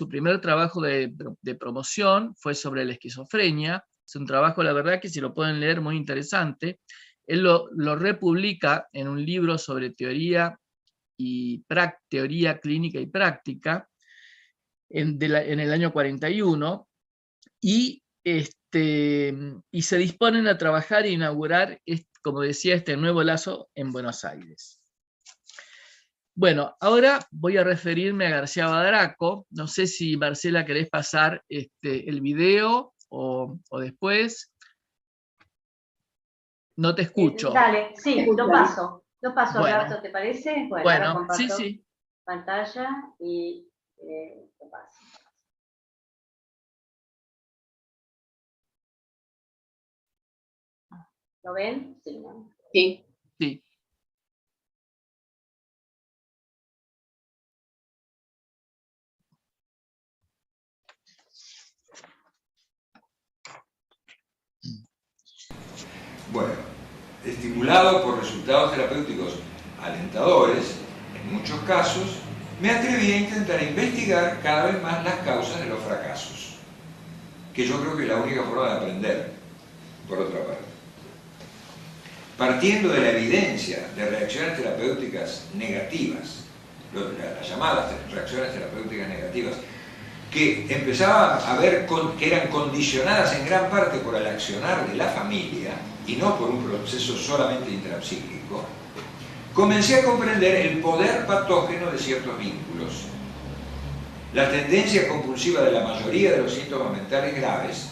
primer trabajo de promoción fue sobre la esquizofrenia. Es un trabajo, la verdad, que si lo pueden leer, muy interesante. Él lo republica en un libro sobre teoría clínica y práctica en el año 41, y se disponen a trabajar e inaugurar, como decía, este nuevo lazo en Buenos Aires. Bueno, ahora voy a referirme a García Badraco. No sé si, Marcela, querés pasar el video o después. No te escucho. Dale, sí, lo paso. Lo paso, bueno. Alberto, ¿te parece? Bueno, ahora comparto sí. pantalla y lo paso. ¿Lo ven? Sí, ¿no? Sí. Sí. Bueno, estimulado por resultados terapéuticos alentadores, en muchos casos, me atreví a intentar investigar cada vez más las causas de los fracasos, que yo creo que es la única forma de aprender, por otra parte. Partiendo de la evidencia de reacciones terapéuticas negativas, las llamadas reacciones terapéuticas negativas, que empezaba a ver que eran condicionadas en gran parte por el accionar de la familia y no por un proceso solamente intrapsíquico, comencé a comprender el poder patógeno de ciertos vínculos. La tendencia compulsiva de la mayoría de los síntomas mentales graves,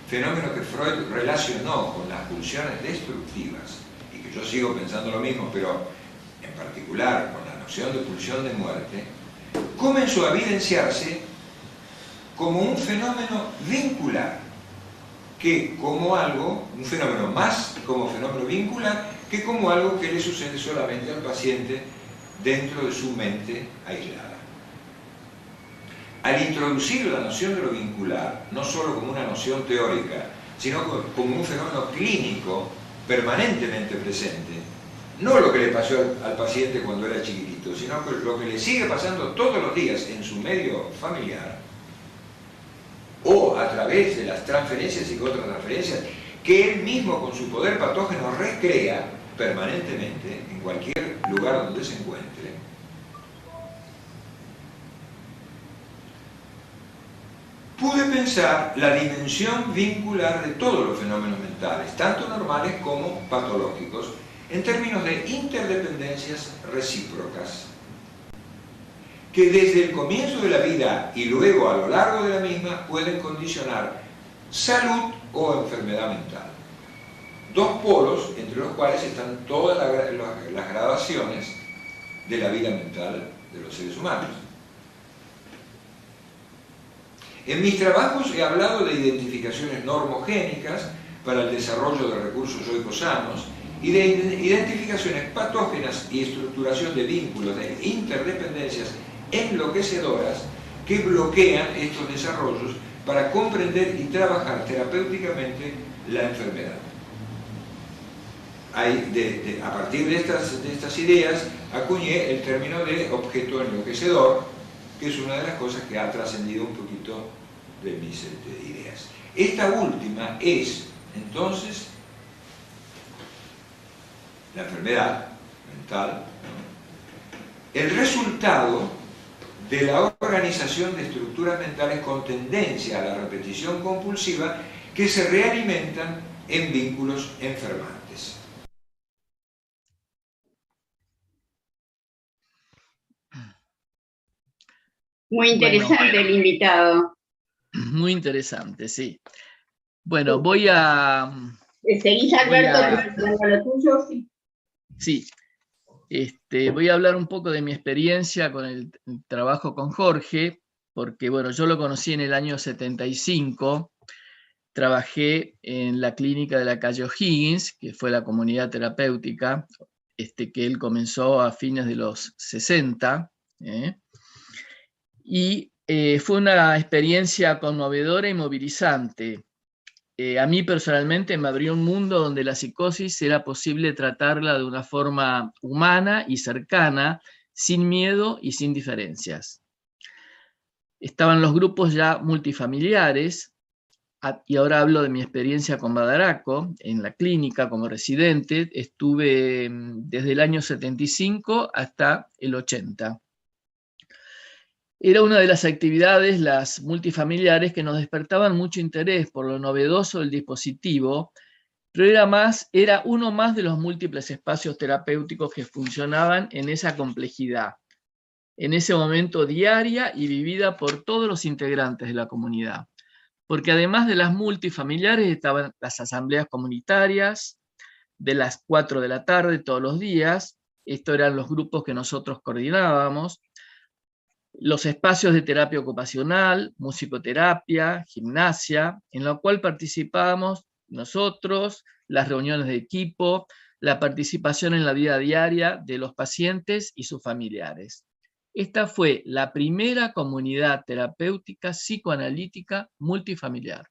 fenómeno que Freud relacionó con las pulsiones destructivas, y que yo sigo pensando lo mismo, pero en particular con la noción de pulsión de muerte, comenzó a evidenciarse como un fenómeno vincular, que como algo, un fenómeno más como fenómeno vincular, que como algo que le sucede solamente al paciente dentro de su mente aislada. Al introducir la noción de lo vincular, no solo como una noción teórica, sino como un fenómeno clínico permanentemente presente, no lo que le pasó al paciente cuando era chiquitito, sino lo que le sigue pasando todos los días en su medio familiar, o a través de las transferencias y contratransferencias que él mismo con su poder patógeno recrea permanentemente en cualquier lugar donde se encuentre. Pude pensar la dimensión vincular de todos los fenómenos mentales, tanto normales como patológicos, en términos de interdependencias recíprocas, que desde el comienzo de la vida y luego a lo largo de la misma pueden condicionar salud o enfermedad mental. Dos polos entre los cuales están todas las gradaciones de la vida mental de los seres humanos. En mis trabajos he hablado de identificaciones normogénicas para el desarrollo de recursos yoicos sanos y de identificaciones patógenas y estructuración de vínculos, de interdependencias enloquecedoras que bloquean estos desarrollos para comprender y trabajar terapéuticamente la enfermedad. A partir de estas ideas acuñé el término de objeto enloquecedor, que es una de las cosas que ha trascendido un poquito de mis ideas. Esta última es, entonces, la enfermedad mental, el resultado de la organización de estructuras mentales con tendencia a la repetición compulsiva que se realimentan en vínculos enfermantes. Muy interesante el invitado. Muy interesante, sí. Bueno, voy a... ¿Seguís, Alberto, lo tuyo? Sí. Voy a hablar un poco de mi experiencia con el trabajo con Jorge, porque bueno, yo lo conocí en el año 75, trabajé en la clínica de la calle O'Higgins, que fue la comunidad terapéutica, que él comenzó a fines de los 60, y fue una experiencia conmovedora y movilizante. A mí personalmente me abrió un mundo donde la psicosis era posible tratarla de una forma humana y cercana, sin miedo y sin diferencias. Estaban los grupos ya multifamiliares, y ahora hablo de mi experiencia con Badaraco, en la clínica como residente. Estuve desde el año 75 hasta el 80. Era una de las actividades, las multifamiliares, que nos despertaban mucho interés por lo novedoso del dispositivo, pero era uno más de los múltiples espacios terapéuticos que funcionaban en esa complejidad, en ese momento diaria y vivida por todos los integrantes de la comunidad. Porque además de las multifamiliares estaban las asambleas comunitarias, de las 4 de la tarde todos los días. Estos eran los grupos que nosotros coordinábamos. Los espacios de terapia ocupacional, musicoterapia, gimnasia, en la cual participábamos nosotros, las reuniones de equipo, la participación en la vida diaria de los pacientes y sus familiares. Esta fue la primera comunidad terapéutica psicoanalítica multifamiliar.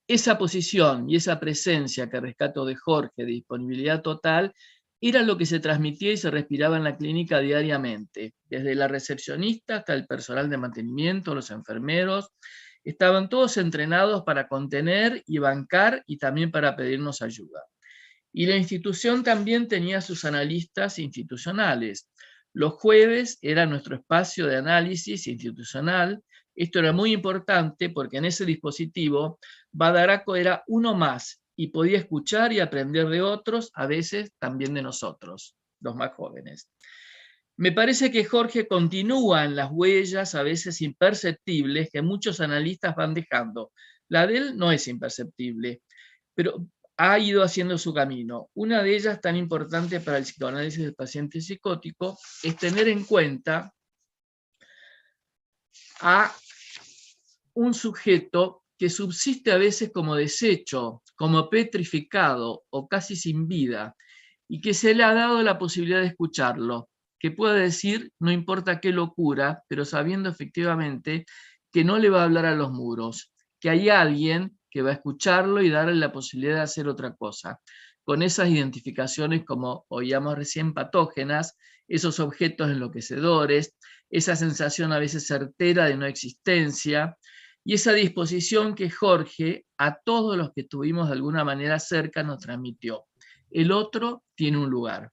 Esa posición y esa presencia que rescato de Jorge, de disponibilidad total, era lo que se transmitía y se respiraba en la clínica diariamente, desde la recepcionista hasta el personal de mantenimiento, los enfermeros. Estaban todos entrenados para contener y bancar, y también para pedirnos ayuda. Y la institución también tenía sus analistas institucionales. Los jueves era nuestro espacio de análisis institucional. Esto era muy importante porque en ese dispositivo Badaraco era uno más y podía escuchar y aprender de otros, a veces también de nosotros, los más jóvenes. Me parece que Jorge continúa en las huellas, a veces imperceptibles, que muchos analistas van dejando. La de él no es imperceptible, pero ha ido haciendo su camino. Una de ellas, tan importante para el psicoanálisis del paciente psicótico, es tener en cuenta a un sujeto que subsiste a veces como deshecho, como petrificado o casi sin vida, y que se le ha dado la posibilidad de escucharlo, que pueda decir no importa qué locura, pero sabiendo efectivamente que no le va a hablar a los muros, que hay alguien que va a escucharlo y darle la posibilidad de hacer otra cosa, con esas identificaciones, como oíamos recién, patógenas, esos objetos enloquecedores, esa sensación a veces certera de no existencia, y esa disposición que Jorge a todos los que estuvimos de alguna manera cerca nos transmitió. El otro tiene un lugar.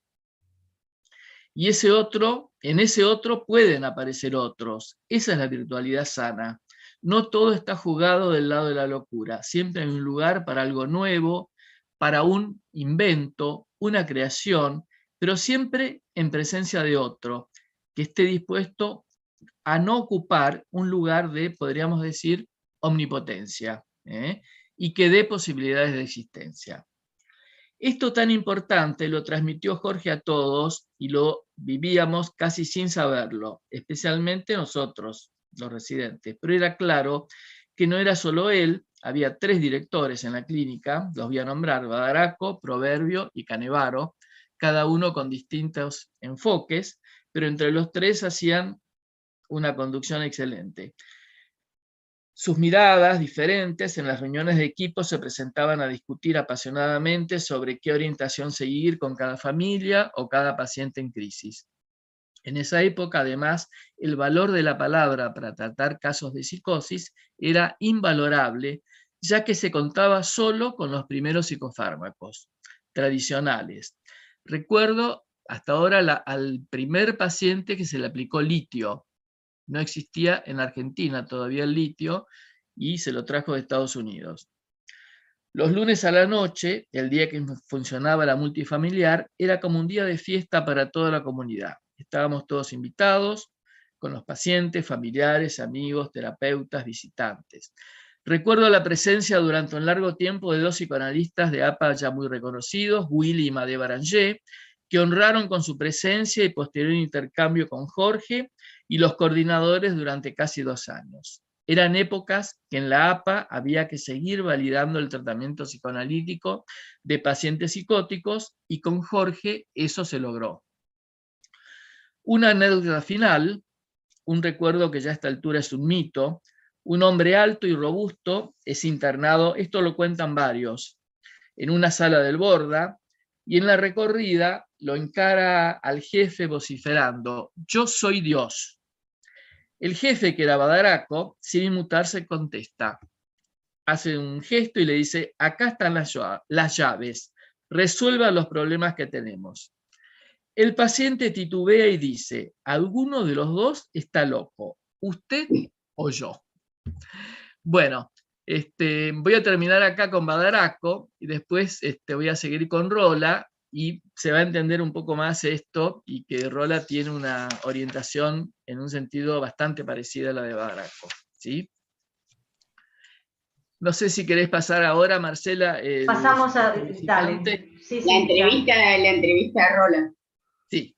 Y ese otro, en ese otro pueden aparecer otros. Esa es la virtualidad sana. No todo está jugado del lado de la locura. Siempre hay un lugar para algo nuevo, para un invento, una creación, pero siempre en presencia de otro, que esté dispuesto a no ocupar un lugar de, podríamos decir, omnipotencia, y que dé posibilidades de existencia. Esto tan importante lo transmitió Jorge a todos y lo vivíamos casi sin saberlo, especialmente nosotros, los residentes. Pero era claro que no era solo él, había 3 directores en la clínica, los voy a nombrar: Badaraco, Proverbio y Canevaro, cada uno con distintos enfoques, pero entre los 3 hacían una conducción excelente. Sus miradas diferentes en las reuniones de equipo se presentaban a discutir apasionadamente sobre qué orientación seguir con cada familia o cada paciente en crisis. En esa época, además, el valor de la palabra para tratar casos de psicosis era invalorable, ya que se contaba solo con los primeros psicofármacos tradicionales. Recuerdo hasta ahora al primer paciente que se le aplicó litio. No existía en Argentina todavía el litio y se lo trajo de Estados Unidos. Los lunes a la noche, el día que funcionaba la multifamiliar, era como un día de fiesta para toda la comunidad. Estábamos todos invitados, con los pacientes, familiares, amigos, terapeutas, visitantes. Recuerdo la presencia durante un largo tiempo de dos psicoanalistas de APA ya muy reconocidos, Willy y Madé Baranger, que honraron con su presencia y posterior intercambio con Jorge y los coordinadores durante casi 2 años. Eran épocas que en la APA había que seguir validando el tratamiento psicoanalítico de pacientes psicóticos y con Jorge eso se logró. Una anécdota final, un recuerdo que ya a esta altura es un mito. Un hombre alto y robusto es internado, esto lo cuentan varios, en una sala del Borda, y en la recorrida lo encara al jefe vociferando: "Yo soy Dios". El jefe, que era Badaraco, sin inmutarse, contesta, hace un gesto y le dice: "Acá están las llaves, resuelva los problemas que tenemos". El paciente titubea y dice: "Alguno de los dos está loco, usted o yo". Bueno, voy a terminar acá con Badaraco y después voy a seguir con Rola y se va a entender un poco más esto y que Rola tiene una orientación en un sentido bastante parecida a la de Badaraco, ¿sí? No sé si querés pasar ahora, Marcela. Pasamos a... Dale. Sí, la entrevista a Rola. Sí.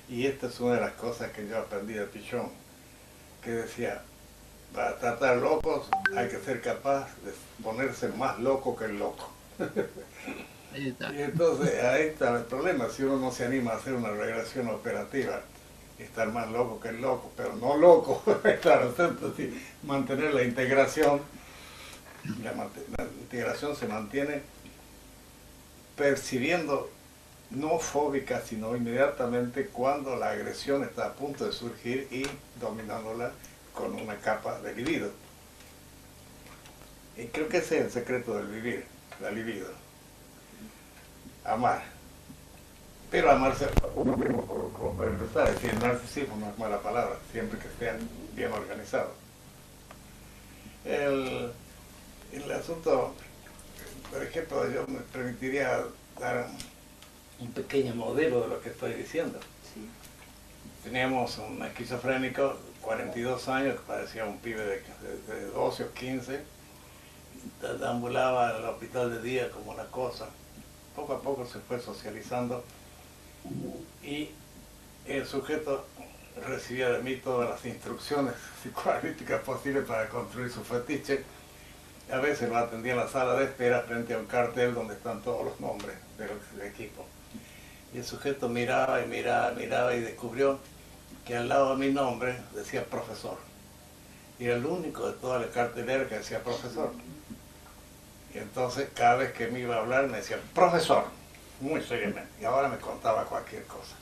Y esta es una de las cosas que yo aprendí de Pichón, que decía, para tratar locos hay que ser capaz de ponerse más loco que el loco. Ahí está. Y entonces ahí está el problema, si uno no se anima a hacer una regresión operativa, estar más loco que el loco, pero no loco, claro, entonces, mantener la integración. La integración se mantiene percibiendo, no fóbica, sino inmediatamente cuando la agresión está a punto de surgir y dominándola con una capa de libido. Y creo que ese es el secreto del vivir, la libido. Amar. Pero amarse, como para empezar, es decir, narcisismo no es mala palabra, siempre que esté bien organizado. El asunto, por ejemplo, yo me permitiría dar un pequeño modelo de lo que estoy diciendo. Sí. Teníamos un esquizofrénico, 42 años, que parecía un pibe de 12 o 15, ambulaba al hospital de día como una cosa. Poco a poco se fue socializando y el sujeto recibía de mí todas las instrucciones psicoanalíticas posibles para construir su fetiche. A veces lo atendía en la sala de espera frente a un cartel donde están todos los nombres del equipo. Y el sujeto miraba y miraba, miraba y descubrió que al lado de mi nombre decía profesor. Y era el único de toda la cartelera que decía profesor. Y entonces cada vez que me iba a hablar me decía profesor, muy seriamente. Y ahora me contaba cualquier cosa.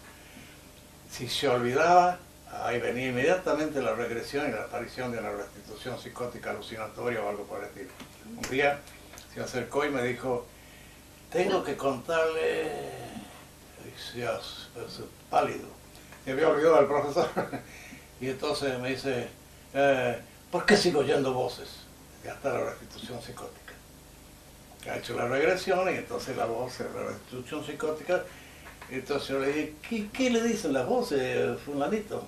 Si se olvidaba, ahí venía inmediatamente la regresión y la aparición de una restitución psicótica alucinatoria o algo por el estilo. Un día se acercó y me dijo, tengo que contarle, pálido, me había olvidado del profesor, y entonces me dice, ¿por qué sigo oyendo voces? Y hasta la restitución psicótica. Ha hecho la regresión y entonces la voz de la restitución psicótica. Entonces yo le dije, ¿qué le dicen las voces, fulanito?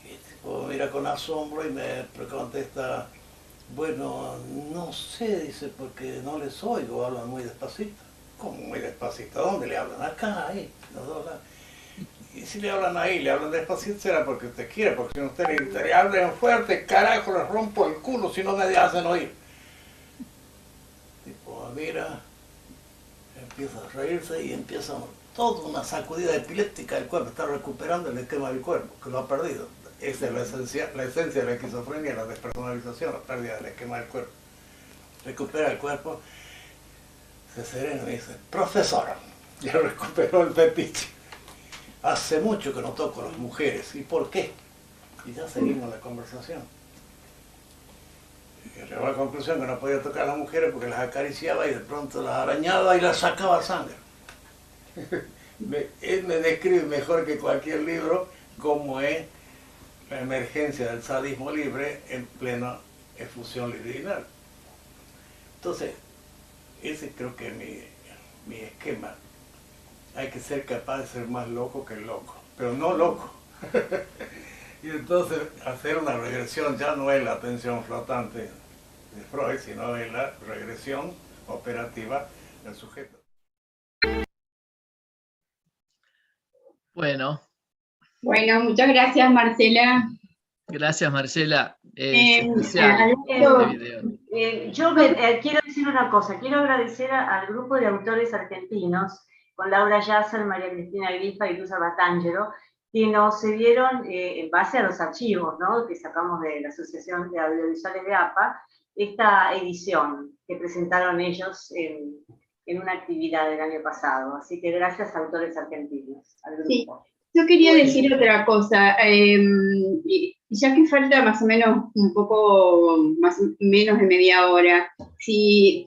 Y el tipo mira con asombro y me contesta, bueno, no sé, dice, porque no les oigo, hablan muy despacito. ¿Cómo muy despacito? ¿A dónde le hablan? Acá, ahí, los dos lados. Y si le hablan ahí, le hablan despacito, será porque usted quiere, porque si usted le hablan fuerte, carajo, les rompo el culo si no me hacen oír. Tipo, mira, empieza a reírse y empieza toda una sacudida epiléptica del cuerpo, está recuperando el esquema del cuerpo, que lo ha perdido. Esa es la esencia de la esquizofrenia, la despersonalización, la pérdida del esquema del cuerpo. Recupera el cuerpo, se serena y dice, profesor, ya recuperó el fetiche. Hace mucho que no toco a las mujeres, ¿y por qué? Y ya seguimos la conversación. Y llegó a la conclusión que no podía tocar a las mujeres porque las acariciaba y de pronto las arañaba y las sacaba sangre. Él me describe mejor que cualquier libro cómo es la emergencia del sadismo libre en plena efusión libidinal. Entonces, ese creo que es mi esquema. Hay que ser capaz de ser más loco que el loco, pero no loco. Y entonces hacer una regresión ya no es la atención flotante de Freud, sino es la regresión operativa del sujeto. Bueno, muchas gracias, Marcela. gracias Marcela. Alberto, Este video. Yo quiero decir una cosa, quiero agradecer al grupo de autores argentinos, con Laura Yasser, María Cristina Grifa y Luz Batangelo, que nos cedieron, en base a los archivos, ¿no?, que sacamos de la Asociación de Audiovisuales de APA, esta edición que presentaron ellos en una actividad del año pasado. Así que gracias a autores argentinos, al grupo. Sí, yo quería decir otra cosa. Ya que falta más o menos menos de media hora,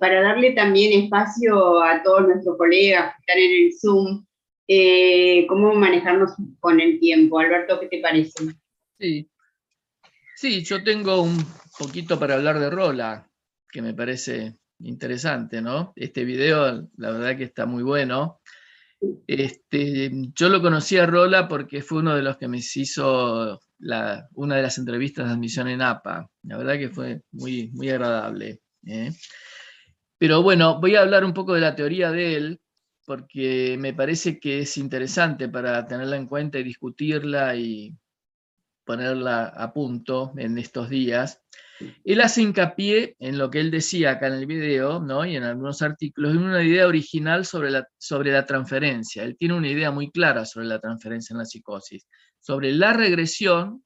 para darle también espacio a todos nuestros colegas que están en el Zoom, cómo manejarnos con el tiempo. Alberto, ¿qué te parece? Sí, yo tengo un poquito para hablar de Rolla, que me parece interesante, ¿no? Este video, la verdad que está muy bueno. Yo lo conocí a Rolla porque fue uno de los que me hizo una de las entrevistas de admisión en APA. La verdad que fue muy, muy agradable. Pero bueno, voy a hablar un poco de la teoría de él, porque me parece que es interesante para tenerla en cuenta y discutirla y ponerla a punto en estos días. Él hace hincapié en lo que él decía acá en el video, ¿no?, y en algunos artículos, en una idea original sobre la transferencia. Él tiene una idea muy clara sobre la transferencia en la psicosis, sobre la regresión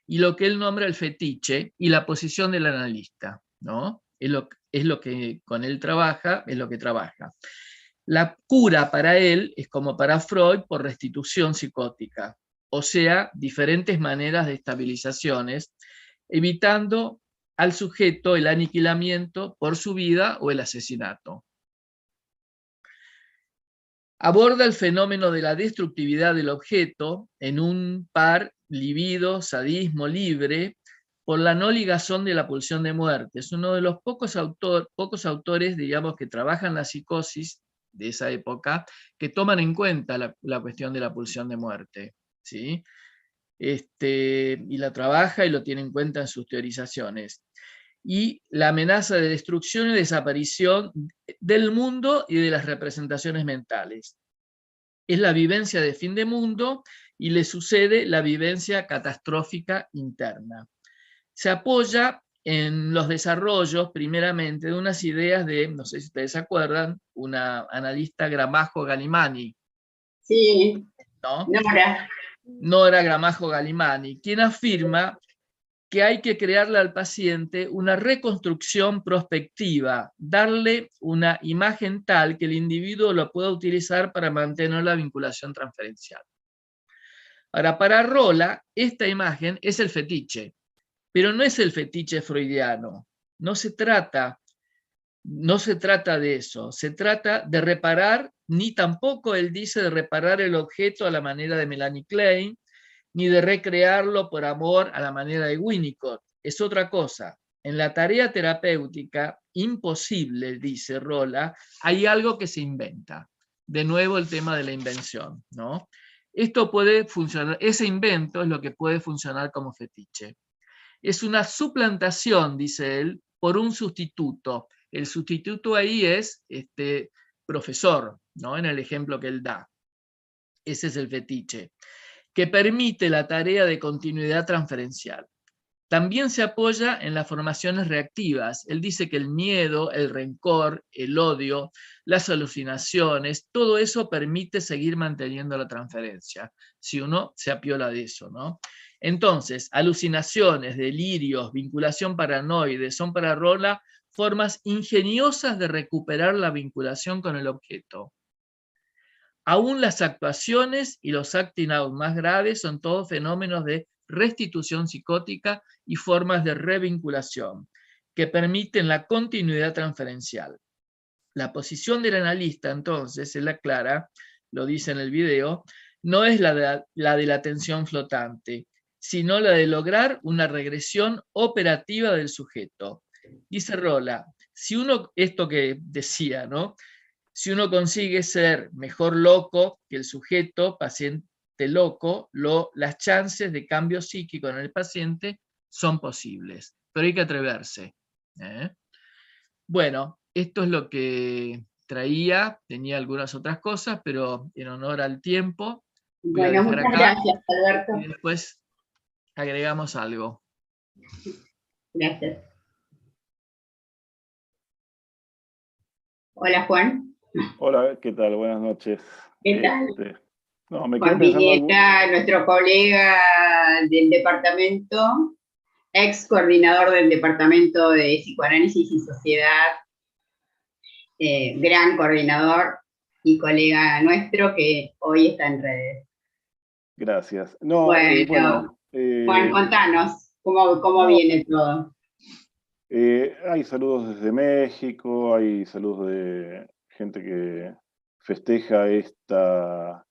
y lo que él nombra el fetiche y la posición del analista, ¿no? Es lo que con él trabaja, es lo que trabaja. La cura para él es como para Freud por restitución psicótica, o sea, diferentes maneras de estabilizaciones, evitando al sujeto el aniquilamiento por su vida o el asesinato. Aborda el fenómeno de la destructividad del objeto en un par libido, sadismo libre, por la no ligazón de la pulsión de muerte. Es uno de los pocos autores, digamos, que trabajan la psicosis de esa época, que toman en cuenta la cuestión de la pulsión de muerte, ¿sí? Y la trabaja y lo tiene en cuenta en sus teorizaciones. Y la amenaza de destrucción y desaparición del mundo y de las representaciones mentales. Es la vivencia de fin de mundo y le sucede la vivencia catastrófica interna. Se apoya en los desarrollos, primeramente, de unas ideas de, no sé si ustedes se acuerdan, una analista Gramajo Galimani. Sí, ¿no? Nora Gramajo Galimani, quien afirma que hay que crearle al paciente una reconstrucción prospectiva, darle una imagen tal que el individuo lo pueda utilizar para mantener la vinculación transferencial. Ahora, para Rolla, esta imagen es el fetiche, pero no es el fetiche freudiano. No se trata de eso, se trata de reparar, ni tampoco él dice de reparar el objeto a la manera de Melanie Klein, ni de recrearlo por amor a la manera de Winnicott. Es otra cosa. En la tarea terapéutica, imposible, dice Rolla, hay algo que se inventa. De nuevo el tema de la invención, ¿no? Esto puede funcionar, ese invento es lo que puede funcionar como fetiche. Es una suplantación, dice él, por un sustituto. El sustituto ahí es profesor, ¿no?, en el ejemplo que él da. Ese es el fetiche, que permite la tarea de continuidad transferencial. También se apoya en las formaciones reactivas. Él dice que el miedo, el rencor, el odio, las alucinaciones, todo eso permite seguir manteniendo la transferencia, si uno se apiola de eso, ¿no? Entonces, alucinaciones, delirios, vinculación paranoide, son para Rolla formas ingeniosas de recuperar la vinculación con el objeto. Aún las actuaciones y los acting out más graves son todos fenómenos de restitución psicótica y formas de revinculación que permiten la continuidad transferencial. La posición del analista, entonces, él aclara, lo dice en el video, no es la de la atención flotante, sino la de lograr una regresión operativa del sujeto. Dice Rolla, si uno, esto que decía, ¿no? Si uno consigue ser mejor loco que el sujeto, paciente loco, las chances de cambio psíquico en el paciente son posibles, pero hay que atreverse. Bueno, esto es lo que traía, tenía algunas otras cosas, pero en honor al tiempo, voy a dejar muchas acá, gracias, Alberto. y después agregamos algo. Gracias. Hola, Juan. Hola, ¿qué tal? Buenas noches. ¿Qué tal? No, me quedé Juan pensando Pineta, nuestro colega del departamento, ex coordinador del departamento de psicoanálisis y sociedad, gran coordinador y colega nuestro que hoy está en redes. Gracias. No, Bueno, Juan, contanos cómo viene todo. Hay saludos desde México, hay saludos de gente que festeja esta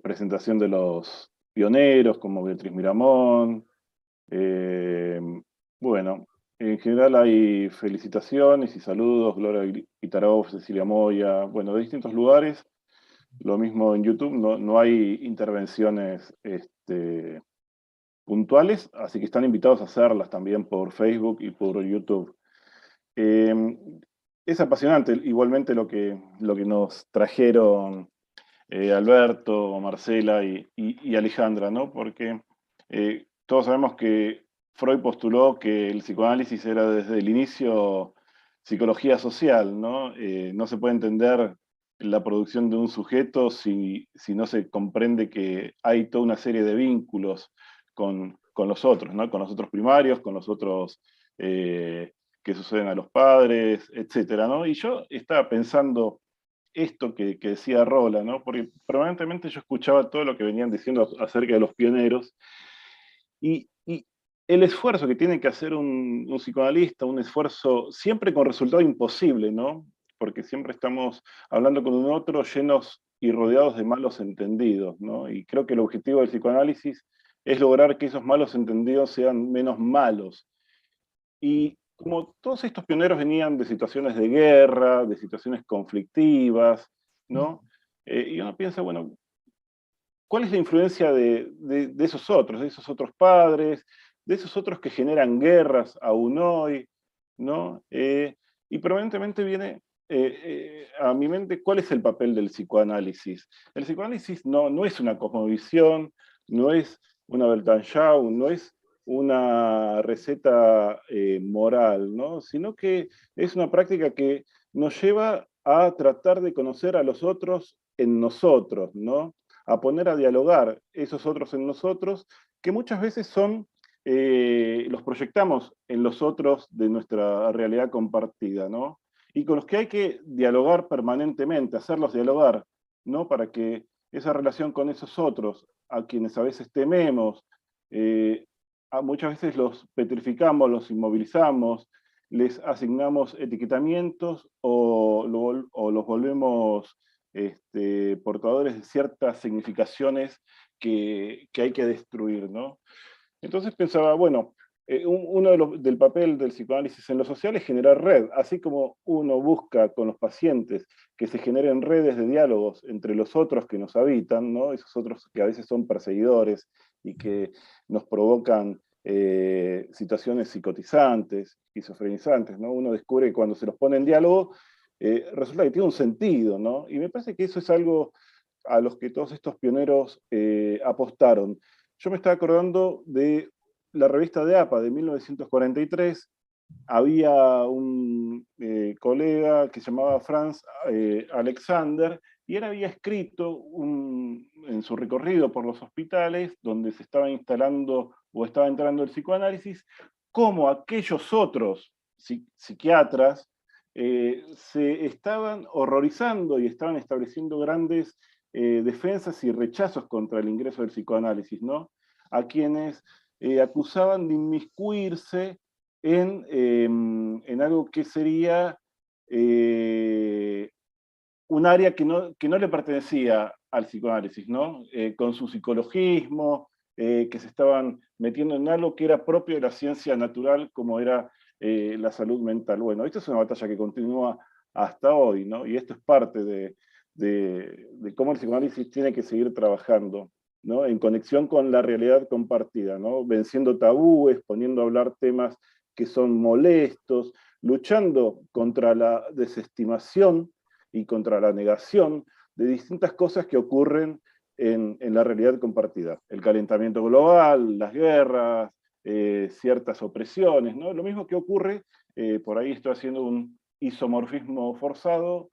presentación de los pioneros, como Beatriz Miramón. Bueno, en general hay felicitaciones y saludos, Gloria Guitarov, Cecilia Moya, bueno, de distintos lugares. Lo mismo en YouTube, no hay intervenciones puntuales, así que están invitados a hacerlas también por Facebook y por YouTube. Es apasionante igualmente lo que nos trajeron Alberto, Marcela y Alejandra, ¿no? Porque todos sabemos que Freud postuló que el psicoanálisis era desde el inicio psicología social, ¿no? No se puede entender la producción de un sujeto si no se comprende que hay toda una serie de vínculos con los otros, ¿no? Con los otros primarios, con los otros que suceden a los padres, etcétera, ¿no? Y yo estaba pensando esto que decía Rolla, ¿no? Porque permanentemente yo escuchaba todo lo que venían diciendo acerca de los pioneros, y el esfuerzo que tiene que hacer un psicoanalista, un esfuerzo siempre con resultado imposible, ¿no? Porque siempre estamos hablando con un otro llenos y rodeados de malos entendidos, ¿no? Y creo que el objetivo del psicoanálisis es lograr que esos malos entendidos sean menos malos. Y como todos estos pioneros venían de situaciones de guerra, de situaciones conflictivas, ¿no? Y uno piensa, bueno, ¿cuál es la influencia de esos otros padres, de esos otros que generan guerras aún hoy, ¿no? Y permanentemente viene a mi mente cuál es el papel del psicoanálisis. El psicoanálisis no es una cosmovisión, no es una Weltanschauung, no es una receta moral, ¿no? Sino que es una práctica que nos lleva a tratar de conocer a los otros en nosotros, ¿no? A poner a dialogar esos otros en nosotros, que muchas veces son, los proyectamos en los otros de nuestra realidad compartida, ¿no? Y con los que hay que dialogar permanentemente, hacerlos dialogar, ¿no? Para que esa relación con esos otros, a quienes a veces tememos, muchas veces los petrificamos, los inmovilizamos, les asignamos etiquetamientos o los volvemos portadores de ciertas significaciones que hay que destruir, ¿no? Entonces pensaba, bueno, uno del papel del psicoanálisis en lo social es generar red, así como uno busca con los pacientes que se generen redes de diálogos entre los otros que nos habitan, ¿no? Esos otros que a veces son perseguidores y que nos provocan situaciones psicotizantes, esquizofrenizantes, ¿no? Uno descubre que cuando se los pone en diálogo, resulta que tiene un sentido, ¿no? Y me parece que eso es algo a los que todos estos pioneros apostaron. Yo me estaba acordando de la revista de APA de 1943, había un colega que se llamaba Franz Alexander, y él había escrito en su recorrido por los hospitales, donde se estaba instalando o estaba entrando el psicoanálisis, cómo aquellos otros psiquiatras se estaban horrorizando y estaban estableciendo grandes defensas y rechazos contra el ingreso del psicoanálisis, ¿no? A quienes acusaban de inmiscuirse en algo que sería un área que no le pertenecía al psicoanálisis, ¿no? Con su psicologismo, que se estaban metiendo en algo que era propio de la ciencia natural, como era la salud mental. Bueno, esta es una batalla que continúa hasta hoy, ¿no? Y esto es parte de cómo el psicoanálisis tiene que seguir trabajando, ¿no? En conexión con la realidad compartida, ¿no? Venciendo tabúes, poniendo a hablar temas que son molestos, luchando contra la desestimación y contra la negación de distintas cosas que ocurren en la realidad compartida. El calentamiento global, las guerras, ciertas opresiones, ¿no? Lo mismo que ocurre, por ahí estoy haciendo un isomorfismo forzado,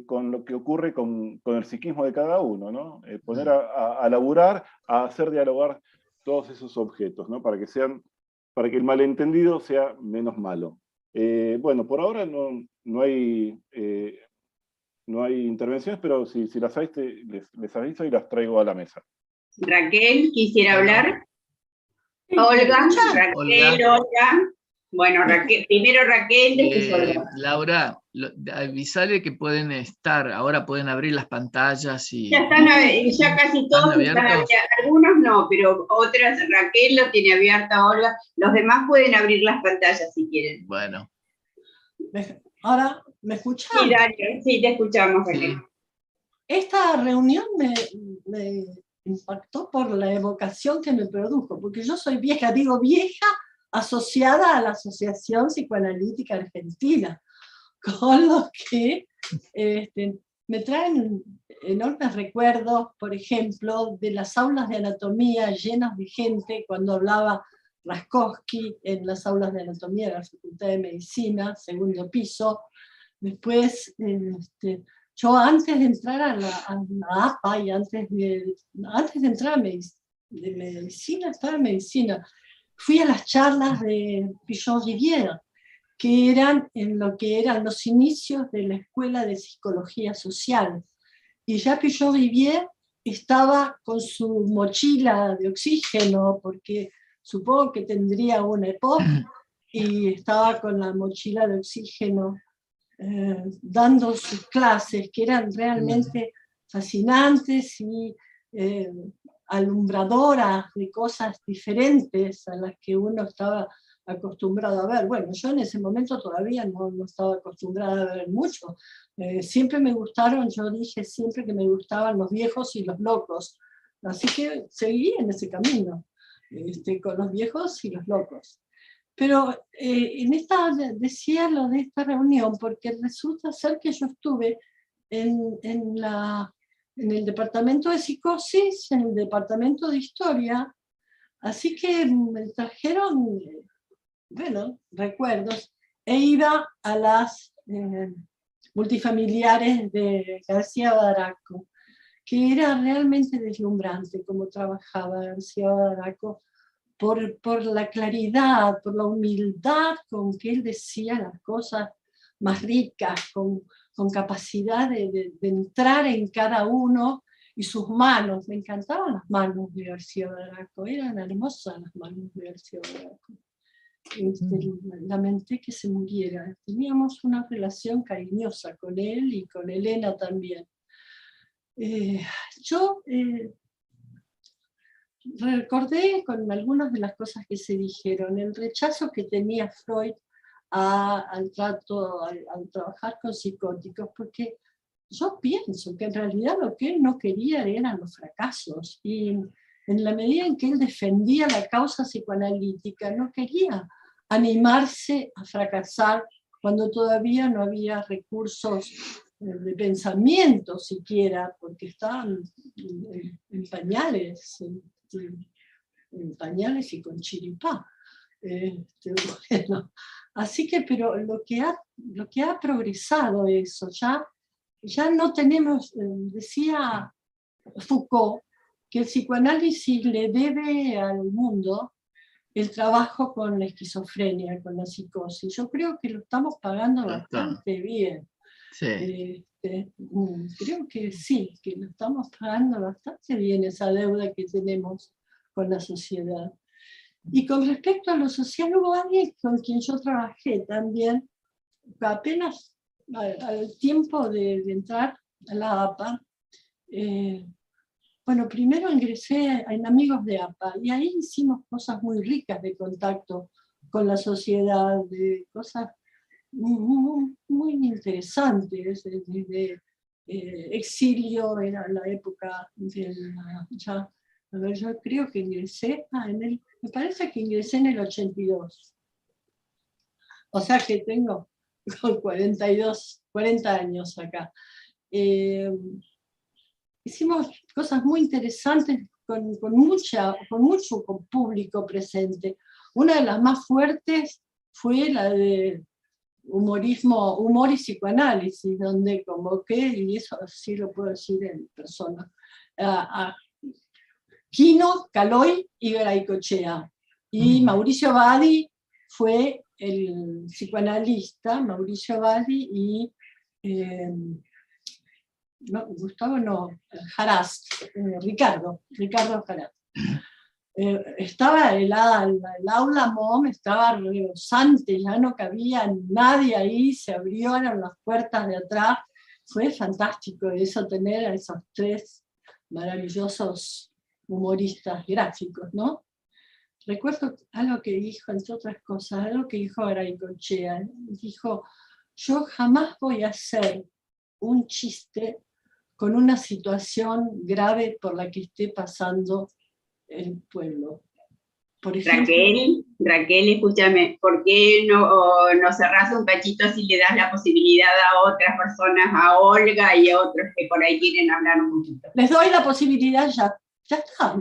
con lo que ocurre con el psiquismo de cada uno, ¿no? Poner a laburar, a hacer dialogar todos esos objetos, ¿no? Para que el malentendido sea menos malo. Bueno, por ahora no hay intervenciones, pero si las hay, les aviso y las traigo a la mesa. Raquel, ¿quisiera hablar? Olga, Raquel, Olga. Bueno, Raquel, primero Raquel, después Olga. Laura, avisale que pueden estar, ahora pueden abrir las pantallas y... Ya casi todos están abiertos. Algunos no, pero otras, Raquel lo tiene abierta, Olga. Los demás pueden abrir las pantallas si quieren. Bueno. Ahora, ¿me escuchan? Sí, dale, sí, te escuchamos, Raquel. Sí. Esta reunión me impactó por la evocación que me produjo, porque yo soy vieja, digo vieja, asociada a la Asociación Psicoanalítica Argentina, con lo que me traen enormes recuerdos, por ejemplo, de las aulas de anatomía llenas de gente, cuando hablaba Raskowski en las aulas de anatomía de la Facultad de Medicina, segundo piso. Después, yo antes de entrar a la APA y antes de entrar a medicina, estaba en medicina, fui a las charlas de Pichon-Rivière, que eran en lo que eran los inicios de la Escuela de Psicología Social. Y ya Pichon-Rivière estaba con su mochila de oxígeno, porque supongo que tendría una EPOC, y estaba con la mochila de oxígeno dando sus clases, que eran realmente fascinantes y alumbradoras de cosas diferentes a las que uno estaba acostumbrado a ver. Bueno, yo en ese momento todavía no estaba acostumbrada a ver mucho. Siempre me gustaron, yo dije siempre que me gustaban los viejos y los locos. Así que seguí en ese camino, con los viejos y los locos. Pero decía lo de esta reunión, porque resulta ser que yo estuve en el departamento de psicosis, en el departamento de historia, así que me trajeron, recuerdos, e iba a las multifamiliares de García Baraco, que era realmente deslumbrante cómo trabajaba García Baraco, por la claridad, por la humildad con que él decía las cosas más ricas, con capacidad de entrar en cada uno, y sus manos, me encantaban las manos de García Baraco, eran hermosas las manos de García Baraco. Lamenté que se muriera, teníamos una relación cariñosa con él y con Elena también. Yo recordé con algunas de las cosas que se dijeron, el rechazo que tenía Freud al trabajar con psicóticos, porque yo pienso que en realidad lo que él no quería eran los fracasos, y en la medida en que él defendía la causa psicoanalítica, no quería animarse a fracasar cuando todavía no había recursos de pensamiento siquiera, porque estaban en pañales. en pañales y con chiripá. Bueno, así que, pero lo que ha progresado eso, ya no tenemos, decía Foucault, que el psicoanálisis le debe al mundo el trabajo con la esquizofrenia, con la psicosis. Yo creo que lo estamos pagando bastante bien. Sí. Creo que sí, que lo estamos pagando bastante bien, esa deuda que tenemos con la sociedad. Y con respecto a lo social, hubo alguien con quien yo trabajé también, apenas al tiempo de entrar a la APA. Bueno, primero ingresé en Amigos de APA, y ahí hicimos cosas muy ricas de contacto con la sociedad, de cosas muy interesantes, desde exilio, era la época yo creo que ingresé, me parece que ingresé en el 82. O sea que tengo 40 años acá. Hicimos cosas muy interesantes con mucho público presente. Una de las más fuertes fue la de humor y psicoanálisis, donde convoqué, y eso sí lo puedo decir en persona, a Quino, Caloi y Garaycochea. Y Mauricio Badi fue el psicoanalista, Mauricio Badi y Ricardo Jarast. Estaba el aula MOM, estaba rebosante, ya no cabía nadie ahí, se abrieron las puertas de atrás. Fue fantástico eso, tener a esos tres maravillosos humoristas gráficos, ¿no? Recuerdo algo que dijo, entre otras cosas, algo que dijo Garaycochea. Dijo: yo jamás voy a hacer un chiste con una situación grave por la que esté pasando el pueblo. Por ejemplo, Raquel, escúchame, ¿por qué no cerrás un cachito si le das la posibilidad a otras personas, a Olga y a otros que por ahí quieren hablar un poquito? Les doy la posibilidad ya. Ya está.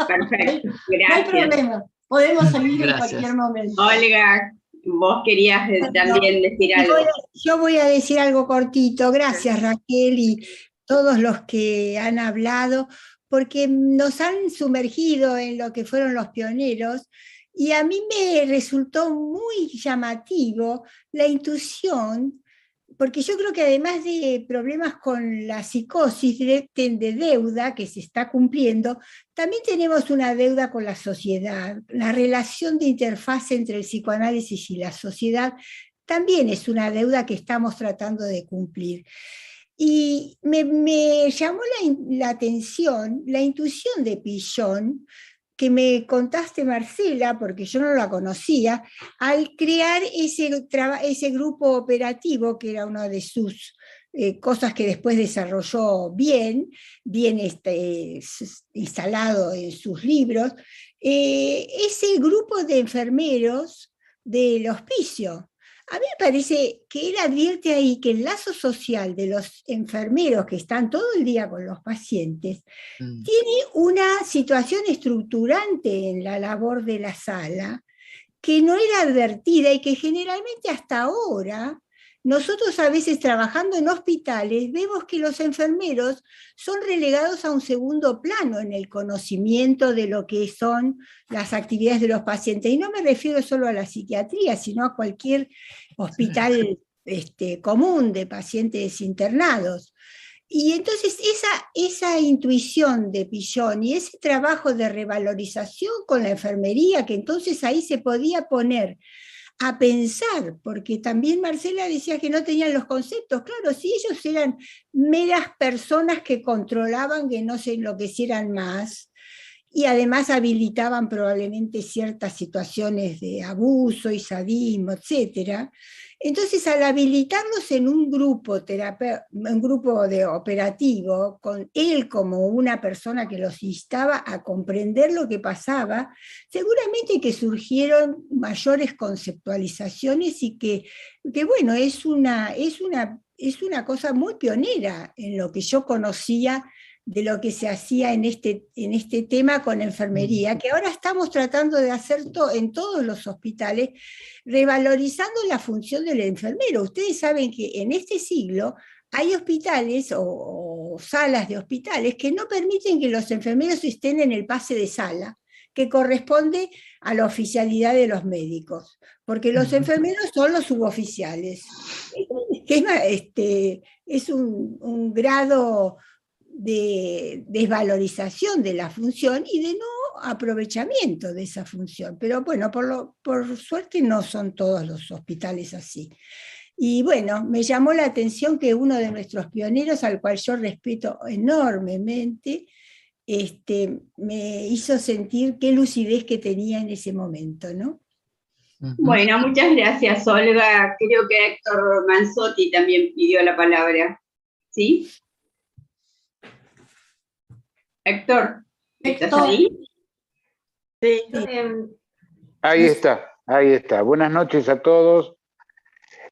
Perfecto, gracias. No hay problema, podemos seguir en cualquier momento. Olga, vos querías también decir algo. Yo voy a decir algo cortito. Gracias, Raquel, y todos los que han hablado, porque nos han sumergido en lo que fueron los pioneros, y a mí me resultó muy llamativo la intuición, porque yo creo que además de problemas con la psicosis de deuda que se está cumpliendo, también tenemos una deuda con la sociedad. La relación de interfaz entre el psicoanálisis y la sociedad también es una deuda que estamos tratando de cumplir. Y me llamó la atención la intuición de Pillon, que me contaste, Marcela, porque yo no la conocía, al crear ese grupo operativo, que era una de sus cosas que después desarrolló bien instalado en sus libros, ese grupo de enfermeros del hospicio. A mí me parece que él advierte ahí que el lazo social de los enfermeros que están todo el día con los pacientes tiene una situación estructurante en la labor de la sala que no era advertida y que generalmente hasta ahora nosotros a veces trabajando en hospitales vemos que los enfermeros son relegados a un segundo plano en el conocimiento de lo que son las actividades de los pacientes. Y no me refiero solo a la psiquiatría, sino a cualquier hospital común de pacientes internados. Y entonces esa intuición de Pillon y ese trabajo de revalorización con la enfermería, que entonces ahí se podía poner a pensar, porque también Marcela decía que no tenían los conceptos. Claro, si ellos eran meras personas que controlaban que no se enloquecieran más, y además habilitaban probablemente ciertas situaciones de abuso y sadismo, etc. Entonces, al habilitarlos en un grupo de operativo, con él como una persona que los instaba a comprender lo que pasaba, seguramente que surgieron mayores conceptualizaciones y que bueno, es una cosa muy pionera en lo que yo conocía de lo que se hacía en este tema con enfermería, que ahora estamos tratando de hacer en todos los hospitales, revalorizando la función del enfermero. Ustedes saben que en este siglo hay hospitales o salas de hospitales que no permiten que los enfermeros estén en el pase de sala, que corresponde a la oficialidad de los médicos, porque los enfermeros son los suboficiales. Es un grado de desvalorización de la función y de no aprovechamiento de esa función. Pero bueno, por suerte no son todos los hospitales así. Y bueno, me llamó la atención que uno de nuestros pioneros, al cual yo respeto enormemente, me hizo sentir qué lucidez que tenía en ese momento, ¿no? Bueno, muchas gracias, Olga. Creo que Héctor Manzotti también pidió la palabra. ¿Sí? Héctor, ¿estás ahí? Sí. Ahí está. Buenas noches a todos.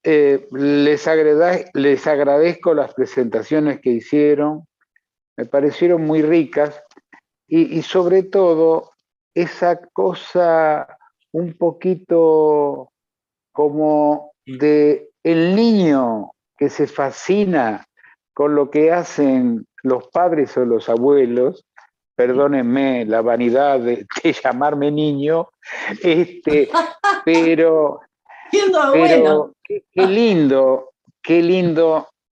Les agradezco las presentaciones que hicieron, me parecieron muy ricas y sobre todo esa cosa un poquito como de el niño que se fascina con lo que hacen los padres o los abuelos, perdónenme la vanidad de llamarme niño, pero qué lindo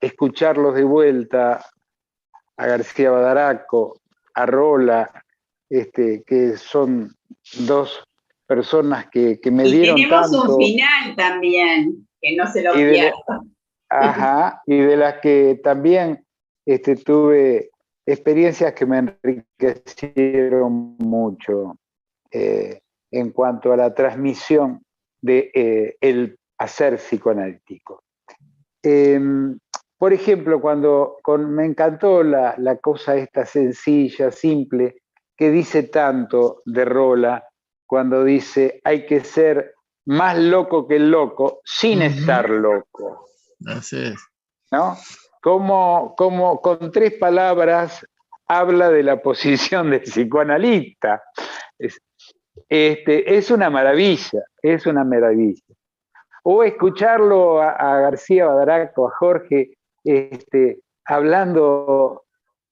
escucharlos de vuelta, a García Badaraco, a Rola, que son dos personas que me dieron tanto. Y tenemos un final también, que no se lo pierdan. Ajá, y de las que también tuve experiencias que me enriquecieron mucho en cuanto a la transmisión de el hacer psicoanalítico. Por ejemplo, me encantó la cosa esta sencilla, simple, que dice tanto de Rola, cuando dice hay que ser más loco que el loco sin estar loco. Así es. ¿No? Como con 3 palabras habla de la posición del psicoanalista. Es una maravilla, es una maravilla. O escucharlo a García Badaraco, a Jorge, hablando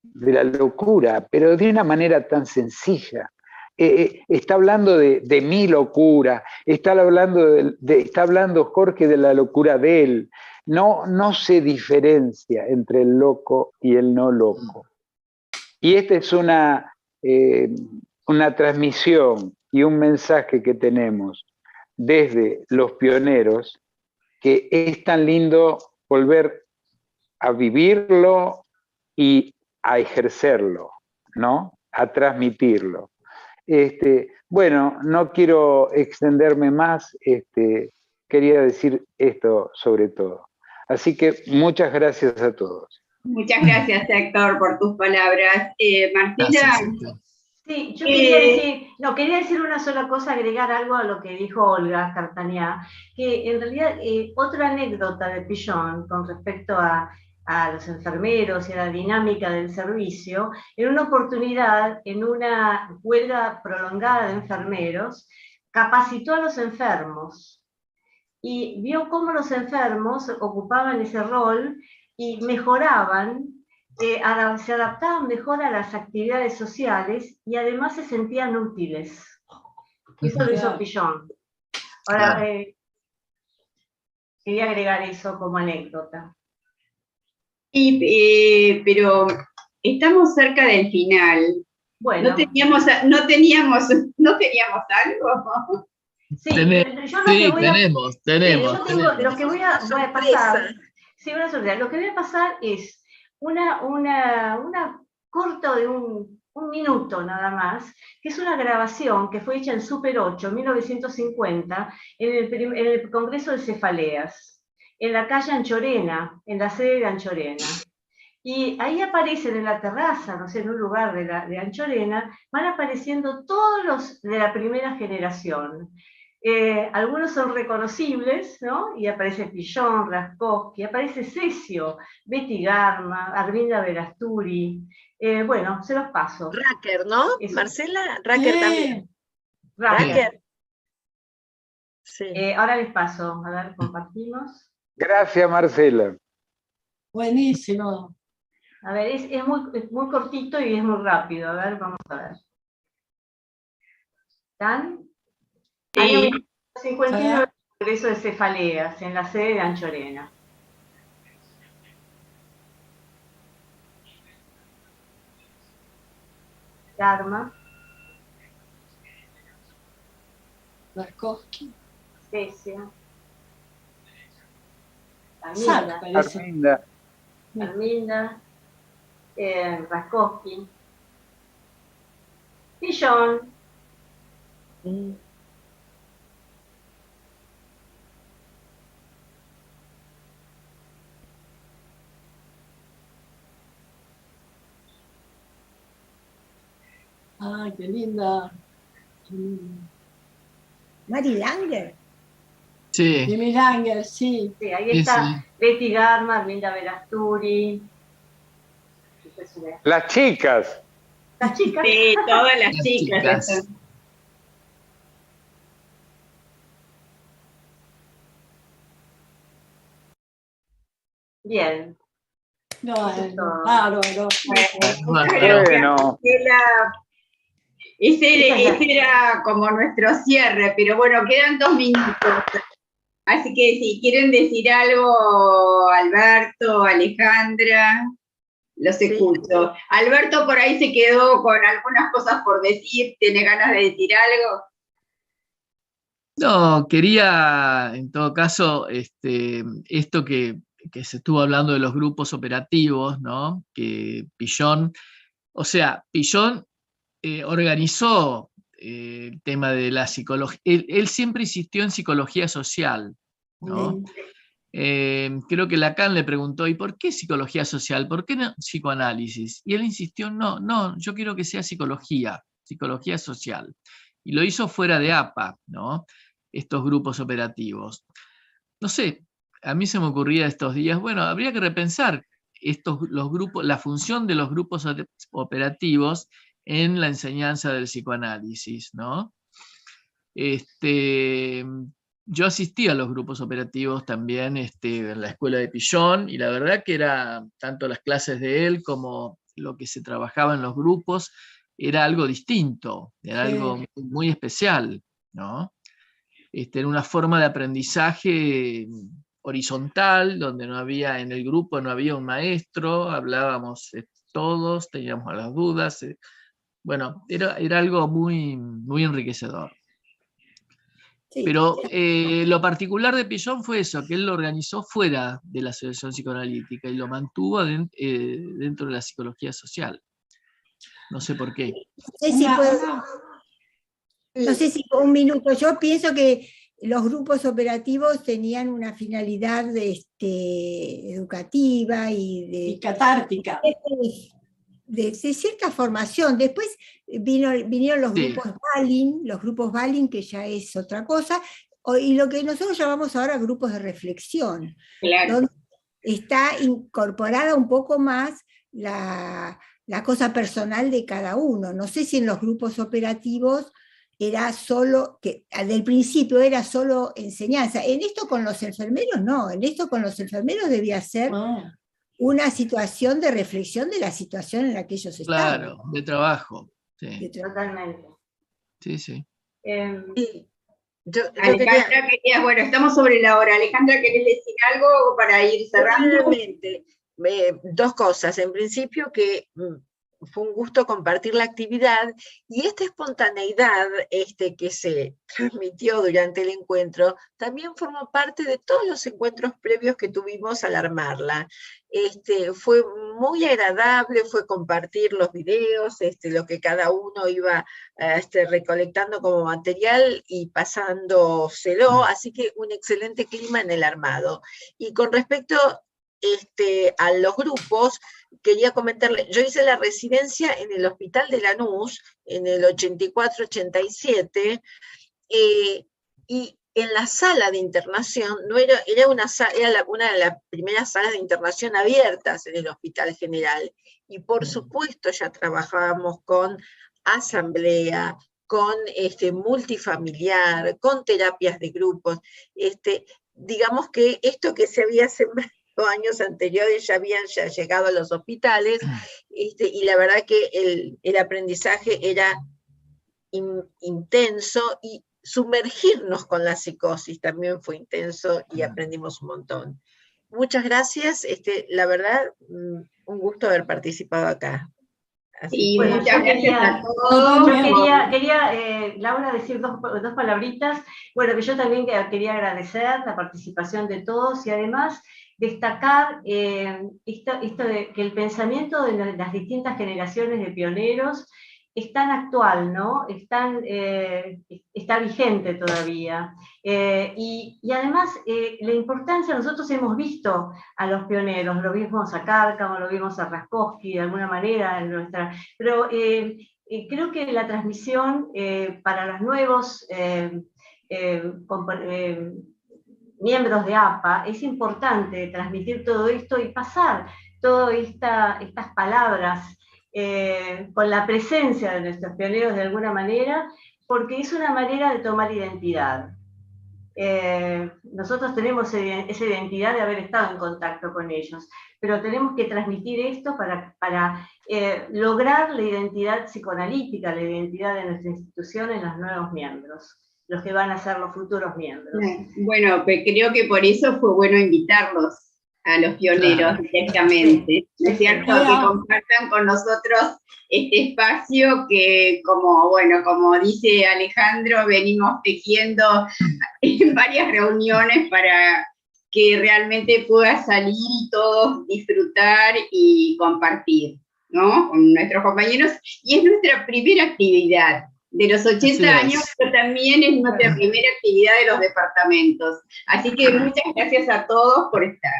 de la locura, pero de una manera tan sencilla. Está hablando de mi locura, está hablando Jorge de la locura de él. No se diferencia entre el loco y el no loco. Y esta es una transmisión y un mensaje que tenemos desde los pioneros, que es tan lindo volver a vivirlo y a ejercerlo, ¿no? A transmitirlo. Bueno, no quiero extenderme más, quería decir esto sobre todo. Así que muchas gracias a todos. Muchas gracias, Héctor, por tus palabras. Martina. Sí, yo quería decir una sola cosa, agregar algo a lo que dijo Olga Cartañá, que en realidad otra anécdota de Pillon con respecto a los enfermeros y a la dinámica del servicio, en una oportunidad, en una huelga prolongada de enfermeros, capacitó a los enfermos y vio cómo los enfermos ocupaban ese rol y mejoraban, se adaptaban mejor a las actividades sociales y además se sentían útiles. Eso lo hizo Pillon. Ahora, quería agregar eso como anécdota. Pero estamos cerca del final. Bueno. ¿No teníamos algo? Sí, tenemos. Lo que voy a pasar. Sí, una sorpresa. Lo que voy a pasar es una corto de un minuto nada más, que es una grabación que fue hecha en Super 8, 1950, en el Congreso de Cefaleas, en la calle Anchorena, en la sede de Anchorena. Y ahí aparecen en la terraza, no sé, en un lugar de Anchorena, van apareciendo todos los de la primera generación. Algunos son reconocibles, ¿no? Y aparece Pillon, Raskowski, aparece Cesio, Betty Garma, Arminda Verasturi. Bueno, se los paso. Racker, ¿no? Eso. Marcela, Racker también. Racker. Sí. Ahora les paso, a ver, compartimos. Gracias, Marcela. Buenísimo. A ver, es muy cortito y es muy rápido. A ver, vamos a ver. ¿Están? Año 1959, Congreso de Cefaleas, en la sede de Anchorena. Dharma. Raskowski. Cesio. Arminda. Arminda. Raskowski. Pillon. Ay, qué linda. Mary Langer. Sí. Jimmy Langer, sí. Sí, ahí está Betty Garma, Arminda Verasturi. Las chicas. Las chicas. Sí, todas las chicas. Están. Bien. Claro. Bueno. Ese era como nuestro cierre, pero bueno, quedan 2 minutos. Así que si quieren decir algo, Alberto, Alejandra, los escucho. Alberto por ahí se quedó con algunas cosas por decir, ¿tiene ganas de decir algo? No, quería, en todo caso, esto que se estuvo hablando de los grupos operativos, ¿no? Que Pillon, o sea, Pillon organizó el tema de la psicología. Él siempre insistió en psicología social, ¿no? Creo que Lacan le preguntó, ¿y por qué psicología social? ¿Por qué no psicoanálisis? Y él insistió, no, yo quiero que sea psicología social. Y lo hizo fuera de APA, ¿no? Estos grupos operativos. No sé, a mí se me ocurría estos días, bueno, habría que repensar los grupos, la función de los grupos operativos en la enseñanza del psicoanálisis, ¿no? Yo asistí a los grupos operativos también en la escuela de Pillon, y la verdad que era tanto las clases de él como lo que se trabajaba en los grupos, era algo distinto, era algo muy especial, ¿no? Era una forma de aprendizaje horizontal, donde no había, en el grupo no había un maestro, hablábamos todos, teníamos las dudas, bueno, era algo muy, muy enriquecedor. Sí. Pero lo particular de Pillon fue eso, que él lo organizó fuera de la Asociación Psicoanalítica y lo mantuvo dentro de la psicología social. No sé por qué. No sé si un minuto. Yo pienso que los grupos operativos tenían una finalidad educativa y catártica. De cierta formación. Después vinieron los grupos Balin, que ya es otra cosa, y lo que nosotros llamamos ahora grupos de reflexión, donde está incorporada un poco más la cosa personal de cada uno. No sé si en los grupos operativos era solo, que del principio era solo enseñanza. En esto con los enfermeros no, en esto con los enfermeros debía ser una situación de reflexión de la situación en la que ellos estaban. Claro, de trabajo. Sí. Totalmente. Sí. Alejandra, bueno, estamos sobre la hora. Alejandra, ¿querés decir algo para ir cerrando? Dos cosas. En principio, que fue un gusto compartir la actividad, y esta espontaneidad que se transmitió durante el encuentro también formó parte de todos los encuentros previos que tuvimos al armarla. Fue muy agradable, fue compartir los videos, lo que cada uno iba recolectando como material y pasándoselo, así que un excelente clima en el armado. Y con respecto a los grupos, quería comentarle, yo hice la residencia en el Hospital de Lanús en el 84-87, y en la sala de internación, era una de las primeras salas de internación abiertas en el Hospital General, y por supuesto ya trabajábamos con asamblea, con multifamiliar, con terapias de grupos. Digamos que esto que se había sembrado años anteriores ya habían llegado a los hospitales, y la verdad que el aprendizaje era intenso, y sumergirnos con la psicosis también fue intenso y aprendimos un montón. Muchas gracias, la verdad, un gusto haber participado acá. Así y bueno, muchas gracias a todos. Yo quería Laura, decir dos palabritas. Bueno, que yo también quería agradecer la participación de todos, y además destacar esto de que el pensamiento de las distintas generaciones de pioneros es tan actual, ¿no? Está vigente todavía. Y además, la importancia, nosotros hemos visto a los pioneros, lo vimos a Cárcamo, lo vimos a Raskowski, de alguna manera, pero creo que la transmisión para los nuevos miembros de APA es importante transmitir todo esto y pasar todas estas palabras con la presencia de nuestros pioneros de alguna manera, porque es una manera de tomar identidad. Nosotros tenemos esa identidad de haber estado en contacto con ellos, pero tenemos que transmitir esto para lograr la identidad psicoanalítica, la identidad de nuestra institución en los nuevos miembros, los que van a ser los futuros miembros. Bueno, pues creo que por eso fue bueno invitarlos a los pioneros directamente, ¿no es cierto? Que compartan con nosotros este espacio que, como dice Alejandro, venimos tejiendo en varias reuniones para que realmente pueda salir y todos disfrutar y compartir, ¿no? Con nuestros compañeros, y es nuestra primera actividad. De los 80 años, pero también es nuestra primera actividad de los departamentos. Así que muchas gracias a todos por estar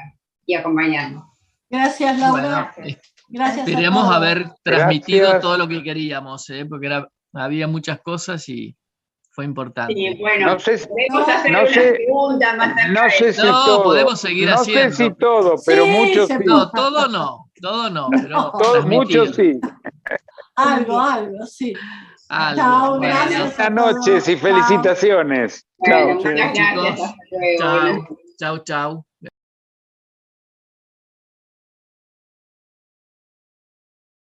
y acompañarnos. Gracias, Laura. Bueno, gracias. Esperemos haber transmitido todo lo que queríamos, porque había muchas cosas y fue importante. Sí, bueno, podemos hacer una segunda más tarde. No sé si todo. Podemos seguir haciendo. No sé si todo, pero muchos sí. No, todo no, pero muchos sí. Algo, sí. Chao, gracias. Buenas noches y felicitaciones. Bueno, chao, muchas gracias. Chao.